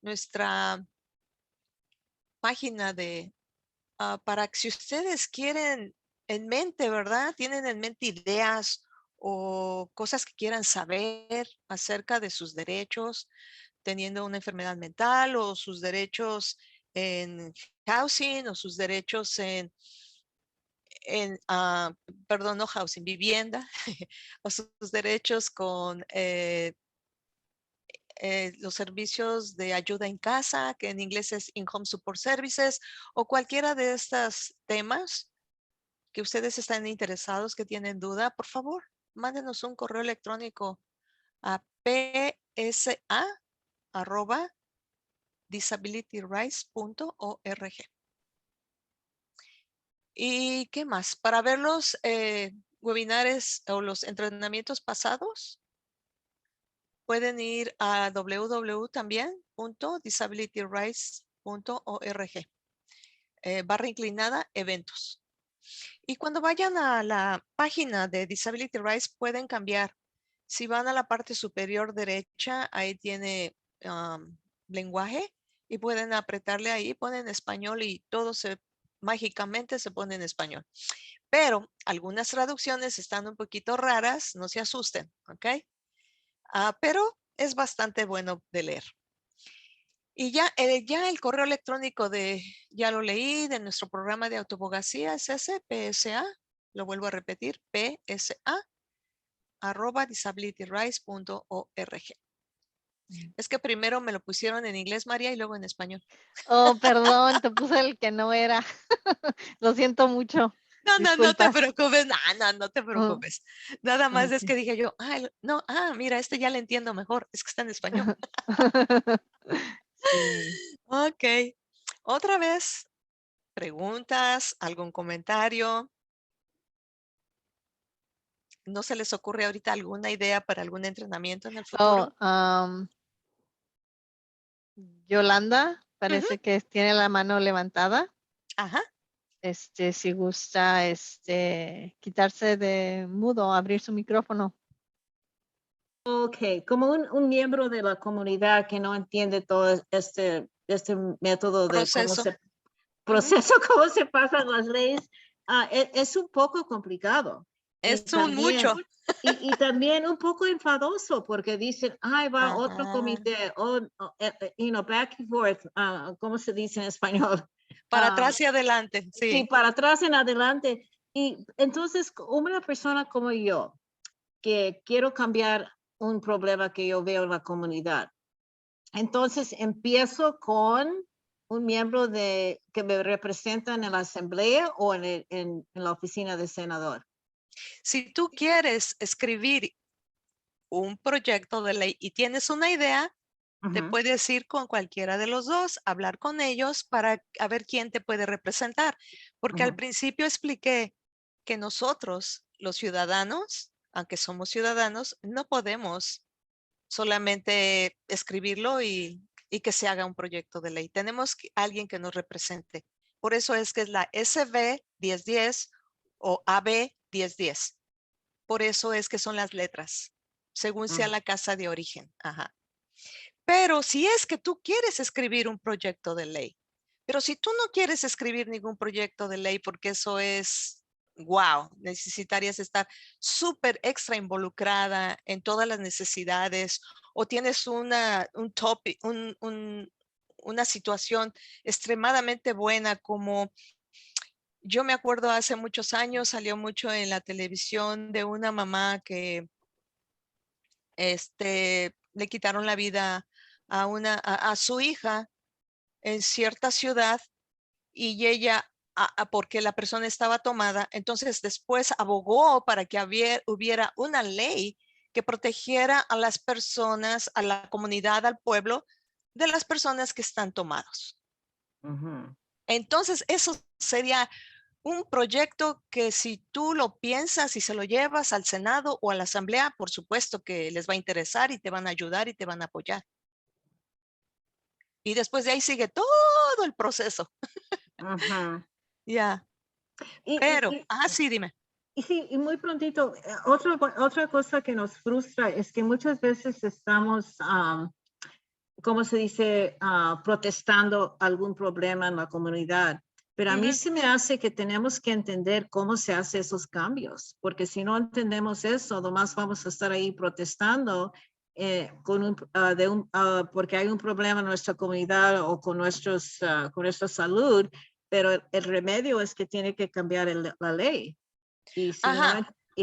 [SPEAKER 1] Nuestra página para que si ustedes quieren en mente, ¿verdad? Tienen en mente ideas o cosas que quieran saber acerca de sus derechos, teniendo una enfermedad mental o sus derechos en housing o sus derechos perdón, no housing, vivienda o sus derechos con los servicios de ayuda en casa, que en inglés es In-Home Support Services, o cualquiera de estos temas que ustedes están interesados, que tienen duda, por favor, mándenos un correo electrónico a psa@disabilityrights.org. ¿Y qué más? Para ver los webinares o los entrenamientos pasados, pueden ir a www.disabilityrights.org. // eventos. Y cuando vayan a la página de Disability Rights, pueden cambiar. Si van a la parte superior derecha, ahí tiene lenguaje y pueden apretarle ahí, ponen español y todo mágicamente se pone en español. Pero algunas traducciones están un poquito raras, no se asusten, ¿ok? Pero es bastante bueno de leer. Y ya el correo electrónico ya lo leí, de nuestro programa de autoabogacía es ese, PSA, lo vuelvo a repetir, PSA@disabilityrights.org. Es que primero me lo pusieron en inglés, María, y luego en español.
[SPEAKER 2] Oh, perdón, te puse el que no era. Lo siento mucho.
[SPEAKER 1] No te
[SPEAKER 2] Disculpas.
[SPEAKER 1] preocupes, no te preocupes. Nada más es
[SPEAKER 2] Ok.
[SPEAKER 1] que dije yo, mira, este ya le entiendo mejor, es que está en español.
[SPEAKER 2] Sí.
[SPEAKER 1] Ok, otra vez, preguntas, algún comentario. ¿No se les ocurre ahorita alguna idea para algún entrenamiento en el futuro?
[SPEAKER 2] Yolanda parece que tiene la mano levantada.
[SPEAKER 1] Ajá.
[SPEAKER 2] Si gusta, quitarse de mudo, abrir su micrófono.
[SPEAKER 3] Ok, como un miembro de la comunidad que no entiende todo este método de cómo
[SPEAKER 1] Proceso.
[SPEAKER 3] cómo se pasan las leyes, es un poco complicado.
[SPEAKER 1] Es
[SPEAKER 3] Y también,
[SPEAKER 1] mucho.
[SPEAKER 3] y también un poco enfadoso porque dicen, ay, va otro
[SPEAKER 1] Ajá.
[SPEAKER 3] comité, back and forth, ¿cómo se dice en español?
[SPEAKER 1] Para atrás y adelante,
[SPEAKER 3] Sí,
[SPEAKER 1] sí.
[SPEAKER 3] para atrás en adelante. Y entonces, una persona como yo, que quiero cambiar un problema que yo veo en la comunidad, entonces empiezo con un miembro que me representa en la asamblea o en la oficina del senador.
[SPEAKER 1] Si tú quieres escribir un proyecto de ley y tienes una idea, te puedes ir con cualquiera de los dos, hablar con ellos para ver quién te puede representar. Porque al principio expliqué que nosotros, los ciudadanos, aunque somos ciudadanos, no podemos solamente escribirlo y que se haga un proyecto de ley. Tenemos alguien que nos represente. Por eso es que es la SB 1010 o AB 1010. Por eso es que son las letras, según sea la casa de origen. Ajá. Pero si es que tú quieres escribir un proyecto de ley, pero si tú no quieres escribir ningún proyecto de ley porque eso es, wow, necesitarías estar súper extra involucrada en todas las necesidades o tienes una situación extremadamente buena como yo me acuerdo hace muchos años, salió mucho en la televisión de una mamá que le quitaron la vida a su hija en cierta ciudad y ella, porque la persona estaba tomada, entonces después abogó para que hubiera una ley que protegiera a las personas, a la comunidad, al pueblo, de las personas que están tomados. Entonces, eso sería un proyecto que si tú lo piensas y se lo llevas al Senado o a la Asamblea, por supuesto que les va a interesar y te van a ayudar y te van a apoyar. Y después de ahí sigue todo el proceso. Ya. Pero, sí, dime.
[SPEAKER 3] Y sí, y muy prontito, otra cosa que nos frustra es que muchas veces estamos, ¿cómo se dice? Protestando algún problema en la comunidad. Pero a mí se me hace que tenemos que entender cómo se hacen esos cambios, porque si no entendemos eso, nomás vamos a estar ahí protestando porque hay un problema en nuestra comunidad o con nuestra salud, pero el remedio es que tiene que cambiar la ley. Y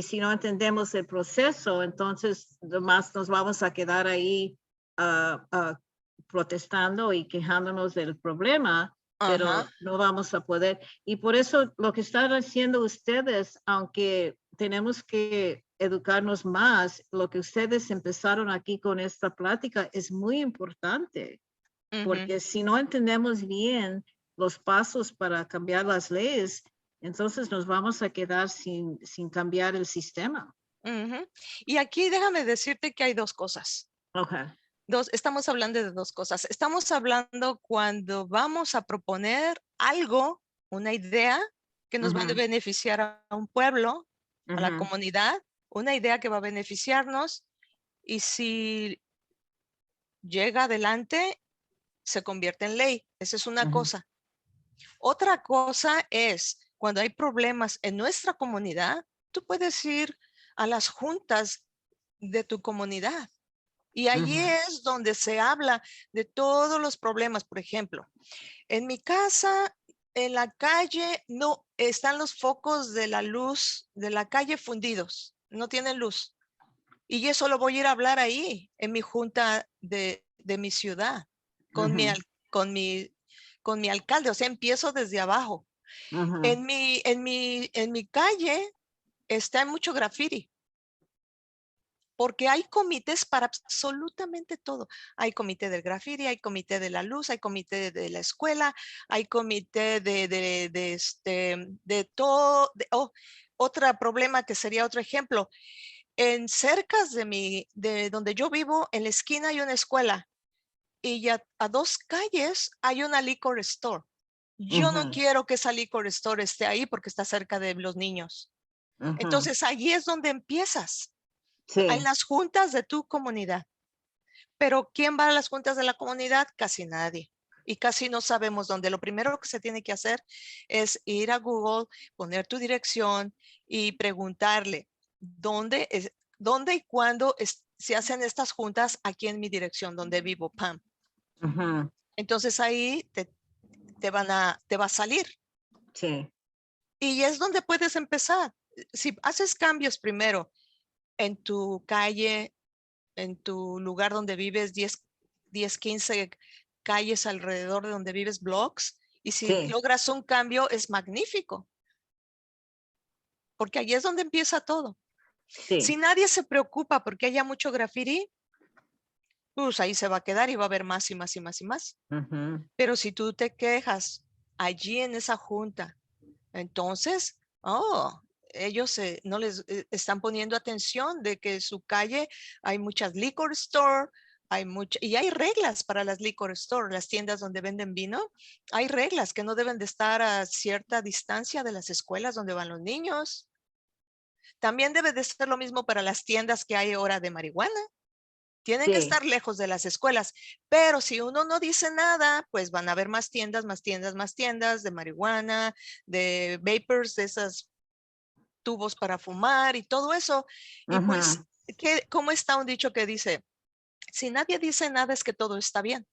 [SPEAKER 3] si no entendemos el proceso, entonces nomás nos vamos a quedar ahí protestando y quejándonos del problema, pero
[SPEAKER 1] Ajá.
[SPEAKER 3] no vamos a poder. Y por eso lo que están haciendo ustedes, aunque tenemos que educarnos más, lo que ustedes empezaron aquí con esta plática es muy importante, porque si no entendemos bien los pasos para cambiar las leyes, entonces nos vamos a quedar sin cambiar el sistema.
[SPEAKER 1] Y aquí déjame decirte que hay dos cosas.
[SPEAKER 3] Okay.
[SPEAKER 1] Estamos hablando de dos cosas. Estamos hablando cuando vamos a proponer algo, una idea que nos va a beneficiar a un pueblo, a la comunidad, una idea que va a beneficiarnos, y si llega adelante, se convierte en ley. Esa es una cosa. Otra cosa es cuando hay problemas en nuestra comunidad, tú puedes ir a las juntas de tu comunidad. Y allí es donde se habla de todos los problemas. Por ejemplo, en mi casa, en la calle, no están los focos de la luz de la calle fundidos. No tienen luz. Y yo solo voy a ir a hablar ahí, en mi junta de mi ciudad, con mi alcalde. O sea, empiezo desde abajo. En mi calle está mucho graffiti. Porque hay comités para absolutamente todo. Hay comité del graffiti, hay comité de la luz, hay comité de la escuela, hay comité de todo. Otro problema que sería otro ejemplo. En cercas de donde yo vivo, en la esquina hay una escuela y ya a 2 calles hay una liquor store. Yo no quiero que esa liquor store esté ahí porque está cerca de los niños. Entonces, allí es donde empiezas.
[SPEAKER 3] Sí.
[SPEAKER 1] En las juntas de tu comunidad. Pero ¿quién va a las juntas de la comunidad? Casi nadie. Y casi no sabemos dónde. Lo primero que se tiene que hacer es ir a Google, poner tu dirección y preguntarle dónde y cuándo se hacen estas juntas aquí en mi dirección, donde vivo, Pam. Entonces ahí te va a salir.
[SPEAKER 3] Sí.
[SPEAKER 1] Y es donde puedes empezar. Si haces cambios primero en tu calle, en tu lugar donde vives, 10, 15 calles alrededor de donde vives, blocks, y si logras un cambio, es magnífico. Porque ahí es donde empieza todo.
[SPEAKER 3] Sí.
[SPEAKER 1] Si nadie se preocupa porque haya mucho graffiti, pues ahí se va a quedar y va a haber más y más y más y más. Pero si tú te quejas allí en esa junta, entonces, ellos no les están poniendo atención de que en su calle hay muchas liquor store, y hay reglas para las liquor store, las tiendas donde venden vino. Hay reglas que no deben de estar a cierta distancia de las escuelas donde van los niños. También debe de ser lo mismo para las tiendas que hay ahora de marihuana. Tienen que estar lejos de las escuelas, pero si uno no dice nada, pues van a haber más tiendas de marihuana, de vapors, de esos tubos para fumar y todo eso. Y pues, ¿cómo está un dicho que dice, si nadie dice nada es que todo está bien?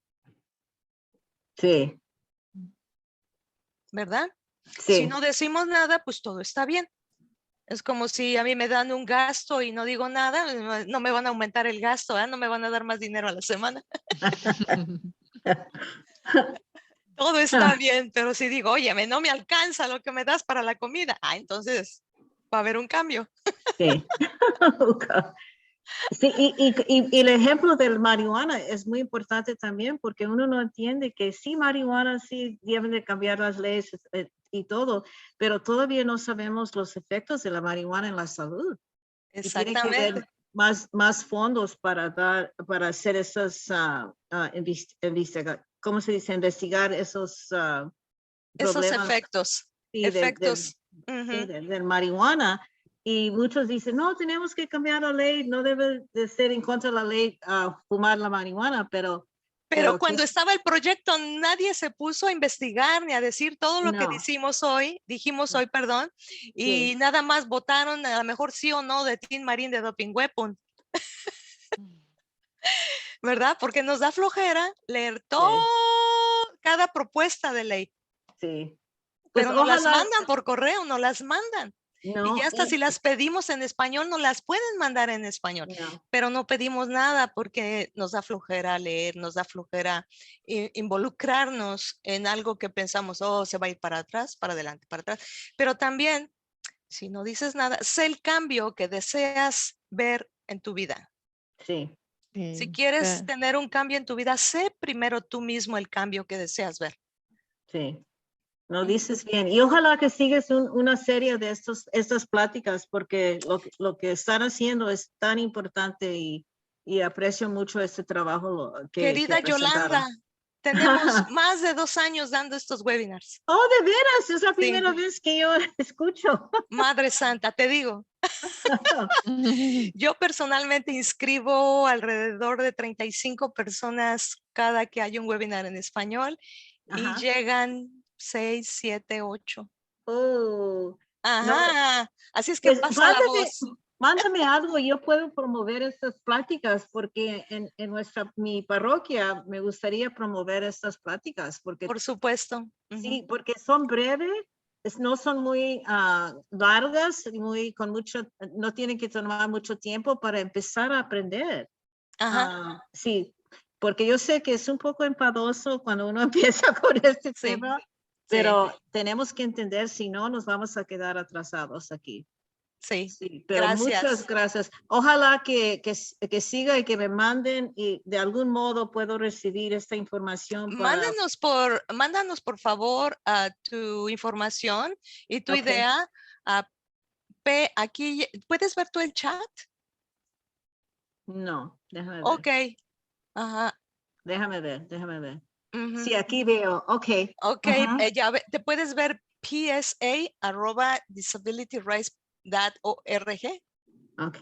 [SPEAKER 3] Sí.
[SPEAKER 1] ¿Verdad?
[SPEAKER 3] Sí.
[SPEAKER 1] Si no decimos nada, pues todo está bien. Es como si a mí me dan un gasto y no digo nada, no me van a aumentar el gasto, no me van a dar más dinero a la semana. Todo está bien, pero si digo, óyeme, no me alcanza lo que me das para la comida, entonces va a haber un cambio.
[SPEAKER 3] Sí. Sí, y el ejemplo del marihuana es muy importante también porque uno no entiende que sí, marihuana sí deben de cambiar las leyes y todo, pero todavía no sabemos los efectos de la marihuana en la salud.
[SPEAKER 1] Exactamente.
[SPEAKER 3] Y tiene que haber más fondos para hacer esas ¿cómo se dice? Investigar esos problemas.
[SPEAKER 1] Efectos.
[SPEAKER 3] Sí,
[SPEAKER 1] Efectos.
[SPEAKER 3] del marihuana. Y muchos dicen, no, tenemos que cambiar la ley, no debe de ser en contra de la ley fumar la marihuana, pero
[SPEAKER 1] cuando estaba el proyecto, nadie se puso a investigar ni a decir todo lo que dijimos hoy, y nada más votaron a lo mejor sí o no de Tin Marín de Doping Weapon. ¿Verdad? Porque nos da flojera leer cada propuesta de ley.
[SPEAKER 3] Sí.
[SPEAKER 1] Pero nos las mandan por correo, nos las mandan.
[SPEAKER 3] No,
[SPEAKER 1] Y ya hasta si las pedimos en español, no las pueden mandar en español.
[SPEAKER 3] no.
[SPEAKER 1] Pero no pedimos nada porque nos da flojera leer, nos da flojera involucrarnos en algo que pensamos, oh, se va a ir para atrás, para adelante, para atrás. Pero también, si no dices nada, sé el cambio que deseas ver en tu vida.
[SPEAKER 3] Sí,
[SPEAKER 1] Si
[SPEAKER 2] Sí,
[SPEAKER 1] quieres tener un cambio en tu vida, sé primero tú mismo el cambio que deseas ver.
[SPEAKER 3] sí. No dices bien. Y ojalá que sigas una serie de estas pláticas porque lo que están haciendo es tan importante y aprecio mucho este trabajo que
[SPEAKER 1] Querida
[SPEAKER 3] presentaron.
[SPEAKER 1] Yolanda, tenemos más de 2 años dando estos webinars.
[SPEAKER 3] Oh, de veras, es la
[SPEAKER 1] Sí,
[SPEAKER 3] primera vez que yo escucho.
[SPEAKER 1] Madre Santa, te digo, yo personalmente inscribo alrededor de 35 personas cada que hay un webinar en español y
[SPEAKER 3] Ajá.
[SPEAKER 1] llegan 6, 7, 8.
[SPEAKER 3] Oh, no,
[SPEAKER 1] Ajá, así es que
[SPEAKER 3] pues
[SPEAKER 1] pasa la voz.
[SPEAKER 3] mándame algo, yo puedo promover estas pláticas porque en mi parroquia me gustaría promover estas pláticas porque
[SPEAKER 1] Por supuesto.
[SPEAKER 3] sí, porque son breves, no son muy largas, con mucho, no tienen que tomar mucho tiempo para empezar a aprender.
[SPEAKER 1] Ajá,
[SPEAKER 3] Sí, porque yo sé que es un poco enfadoso cuando uno empieza con este
[SPEAKER 1] sí,
[SPEAKER 3] tema,
[SPEAKER 1] sí,
[SPEAKER 3] pero tenemos que entender, si no, nos vamos a quedar atrasados aquí.
[SPEAKER 1] sí.
[SPEAKER 3] Sí, pero muchas
[SPEAKER 1] Gracias.
[SPEAKER 3] gracias. Ojalá que siga y que me manden y de algún modo puedo recibir esta información para...
[SPEAKER 1] Mándanos por favor tu información y tu
[SPEAKER 3] Ok,
[SPEAKER 1] idea. Aquí, ¿puedes ver tú el chat?
[SPEAKER 3] no, déjame ver.
[SPEAKER 1] Ok. Ajá.
[SPEAKER 3] Déjame ver, déjame ver.
[SPEAKER 1] Ujú.
[SPEAKER 3] Sí, aquí veo. Ok.
[SPEAKER 1] Ok,
[SPEAKER 3] Ujú.
[SPEAKER 1] te puedes ver psa@disabilityrights.org.
[SPEAKER 3] Ok.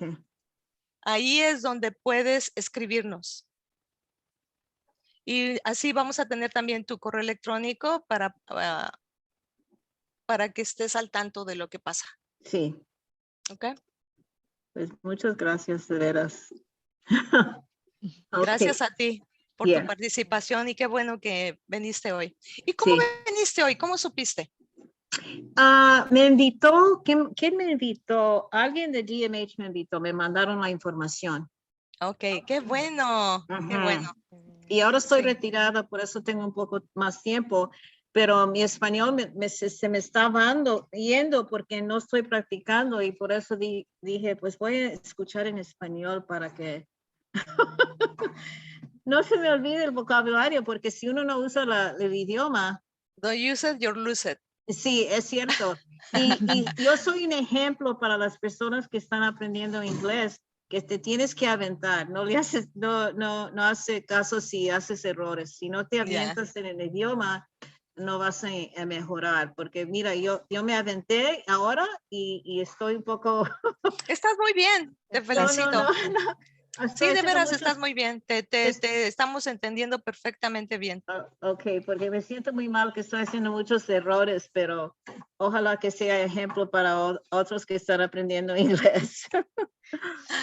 [SPEAKER 1] Ahí es donde puedes escribirnos. Y así vamos a tener también tu correo electrónico para que estés al tanto de lo que pasa.
[SPEAKER 3] Sí,
[SPEAKER 1] ¿Ok?
[SPEAKER 3] pues muchas gracias, de veras. Ok,
[SPEAKER 1] Gracias a ti por tu
[SPEAKER 3] yeah,
[SPEAKER 1] participación y qué bueno que viniste hoy. ¿Y cómo
[SPEAKER 3] sí.
[SPEAKER 1] viniste hoy? ¿Cómo supiste?
[SPEAKER 3] Me invitó, ¿quién me invitó? Alguien de GMH me invitó, me mandaron la información.
[SPEAKER 1] Ok, qué bueno, qué bueno.
[SPEAKER 3] Ujú. Y ahora estoy
[SPEAKER 1] Sí.
[SPEAKER 3] retirada, por eso tengo un poco más tiempo, pero mi español se me está yendo porque no estoy practicando y por eso dije, pues voy a escuchar en español para que no se me olvide el vocabulario, porque si uno no usa el idioma,
[SPEAKER 1] Don't use it, you lose it.
[SPEAKER 3] sí, es cierto. Y yo soy un ejemplo para las personas que están aprendiendo inglés, que te tienes que aventar, no hace caso si haces errores, si no te
[SPEAKER 1] Ya.
[SPEAKER 3] avientas en el idioma, no vas a mejorar, porque mira, yo me aventé ahora y estoy un poco,
[SPEAKER 1] Estás muy bien, te felicito.
[SPEAKER 3] no, estoy
[SPEAKER 1] Sí, de
[SPEAKER 3] haciendo
[SPEAKER 1] veras
[SPEAKER 3] muchos,
[SPEAKER 1] estás muy bien. Te estamos entendiendo perfectamente bien.
[SPEAKER 3] ok, porque me siento muy mal que estoy haciendo muchos errores, pero ojalá que sea ejemplo para otros que están aprendiendo inglés.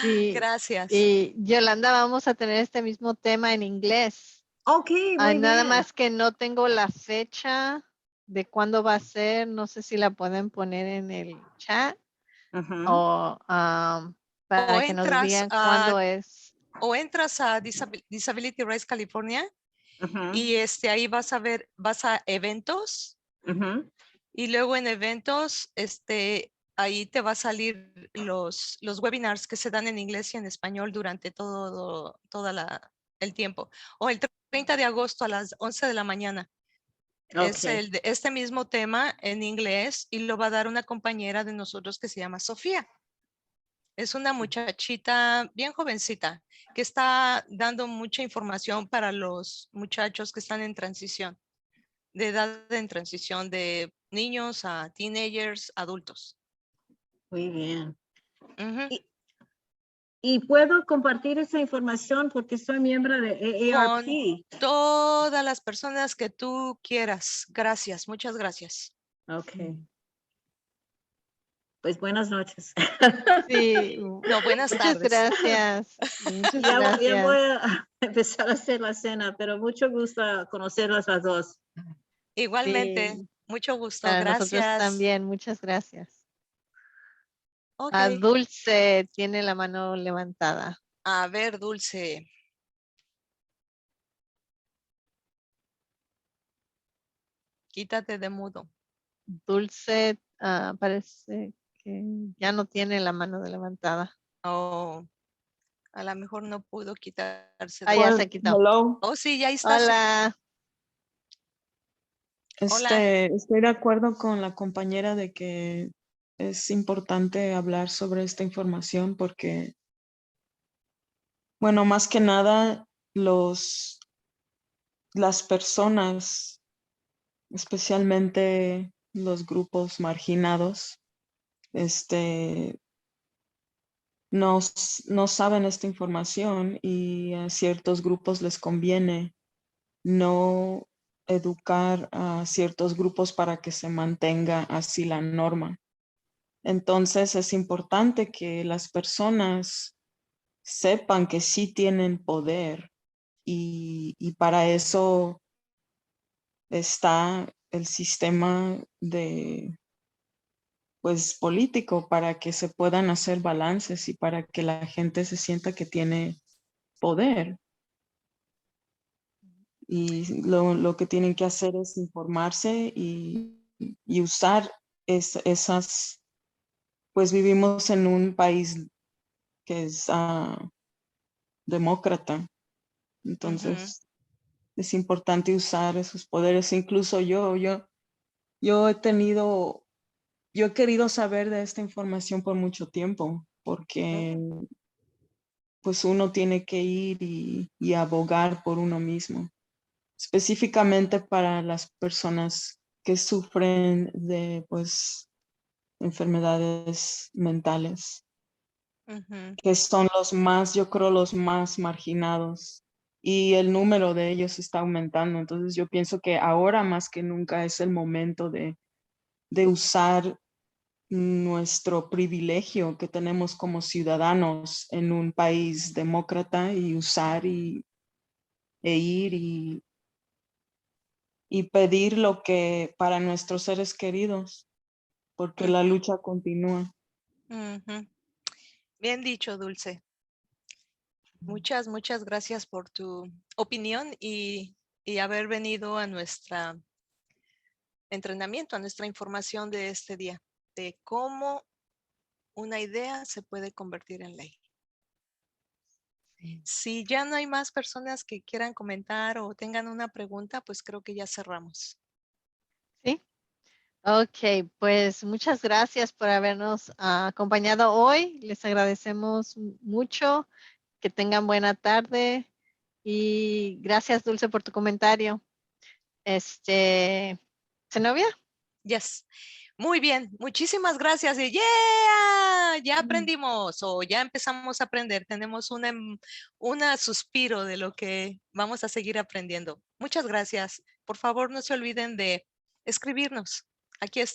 [SPEAKER 2] Sí,
[SPEAKER 1] Gracias.
[SPEAKER 2] y Yolanda, vamos a tener este mismo tema en inglés.
[SPEAKER 3] Ok, muy
[SPEAKER 2] Nada
[SPEAKER 3] bien.
[SPEAKER 2] más que no tengo la fecha de cuándo va a ser. No sé si la pueden poner en el chat
[SPEAKER 3] Ujú,
[SPEAKER 2] o
[SPEAKER 1] O
[SPEAKER 2] para que nos
[SPEAKER 1] entras
[SPEAKER 2] digan
[SPEAKER 1] a,
[SPEAKER 2] cuándo es.
[SPEAKER 1] Disability Rights California
[SPEAKER 3] ujú,
[SPEAKER 1] y ahí vas a eventos
[SPEAKER 3] ujú.
[SPEAKER 1] y luego en eventos, ahí te va a salir los webinars que se dan en inglés y en español durante el tiempo. O el 30 de agosto a las 11 de la mañana. Es
[SPEAKER 3] Ok,
[SPEAKER 1] este mismo tema en inglés y lo va a dar una compañera de nosotros que se llama Sofía. Es una muchachita bien jovencita que está dando mucha información para los muchachos que están en transición, de edad en transición de niños a teenagers, adultos.
[SPEAKER 3] muy bien.
[SPEAKER 1] Ujú.
[SPEAKER 3] Y puedo compartir esa información porque soy miembro de
[SPEAKER 1] Con
[SPEAKER 3] AARP.
[SPEAKER 1] todas las personas que tú quieras. Gracias, muchas gracias.
[SPEAKER 3] Ok, pues buenas noches.
[SPEAKER 2] Sí,
[SPEAKER 1] No, buenas
[SPEAKER 2] muchas
[SPEAKER 1] tardes.
[SPEAKER 2] gracias. Muchas
[SPEAKER 3] Ya voy
[SPEAKER 2] gracias.
[SPEAKER 3] a empezar a hacer la cena, pero mucho gusto conocerlas las dos.
[SPEAKER 1] Igualmente,
[SPEAKER 2] Sí,
[SPEAKER 1] mucho gusto.
[SPEAKER 2] para nosotros
[SPEAKER 1] Gracias.
[SPEAKER 2] también. Muchas gracias.
[SPEAKER 1] Ok.
[SPEAKER 2] Dulce tiene la mano levantada.
[SPEAKER 1] A ver, Dulce. Quítate de mudo.
[SPEAKER 2] Dulce parece que ya no tiene la mano levantada.
[SPEAKER 1] Oh, a lo mejor no pudo quitarse de...
[SPEAKER 2] Ya
[SPEAKER 5] Well,
[SPEAKER 2] se quitó.
[SPEAKER 5] hello.
[SPEAKER 1] Oh, sí, ya está.
[SPEAKER 2] Hola.
[SPEAKER 1] Hola.
[SPEAKER 5] Estoy de acuerdo con la compañera de que es importante hablar sobre esta información porque, bueno, más que nada, las personas, especialmente los grupos marginados, no saben esta información y a ciertos grupos les conviene no educar a ciertos grupos para que se mantenga así la norma. Entonces es importante que las personas sepan que sí tienen poder y para eso está el sistema de pues político para que se puedan hacer balances y para que la gente se sienta que tiene poder. Y lo que tienen que hacer es informarse y usar esas, pues vivimos en un país que es demócrata, entonces es importante usar esos poderes. Incluso yo he querido saber de esta información por mucho tiempo, porque pues uno tiene que ir y abogar por uno mismo, específicamente para las personas que sufren de pues enfermedades mentales,
[SPEAKER 1] Ujú.
[SPEAKER 5] que son los más, yo creo, los más marginados y el número de ellos está aumentando. Entonces yo pienso que ahora más que nunca es el momento de usar nuestro privilegio que tenemos como ciudadanos en un país demócrata y usar e ir y pedir lo que para nuestros seres queridos, porque la lucha continúa.
[SPEAKER 1] Ujú. Bien dicho, Dulce. Muchas gracias por tu opinión y haber venido a nuestro entrenamiento, a nuestra información de este día, de cómo una idea se puede convertir en ley. Si ya no hay más personas que quieran comentar o tengan una pregunta, pues creo que ya cerramos.
[SPEAKER 2] Sí. Ok, pues muchas gracias por habernos acompañado hoy. Les agradecemos mucho. Que tengan buena tarde y gracias, Dulce, por tu comentario. ¿Zenobia?
[SPEAKER 1] Yes. Muy bien, muchísimas gracias. Y yeah, ya aprendimos o ya empezamos a aprender. Tenemos una suspiro de lo que vamos a seguir aprendiendo. Muchas gracias. Por favor, no se olviden de escribirnos. Aquí está.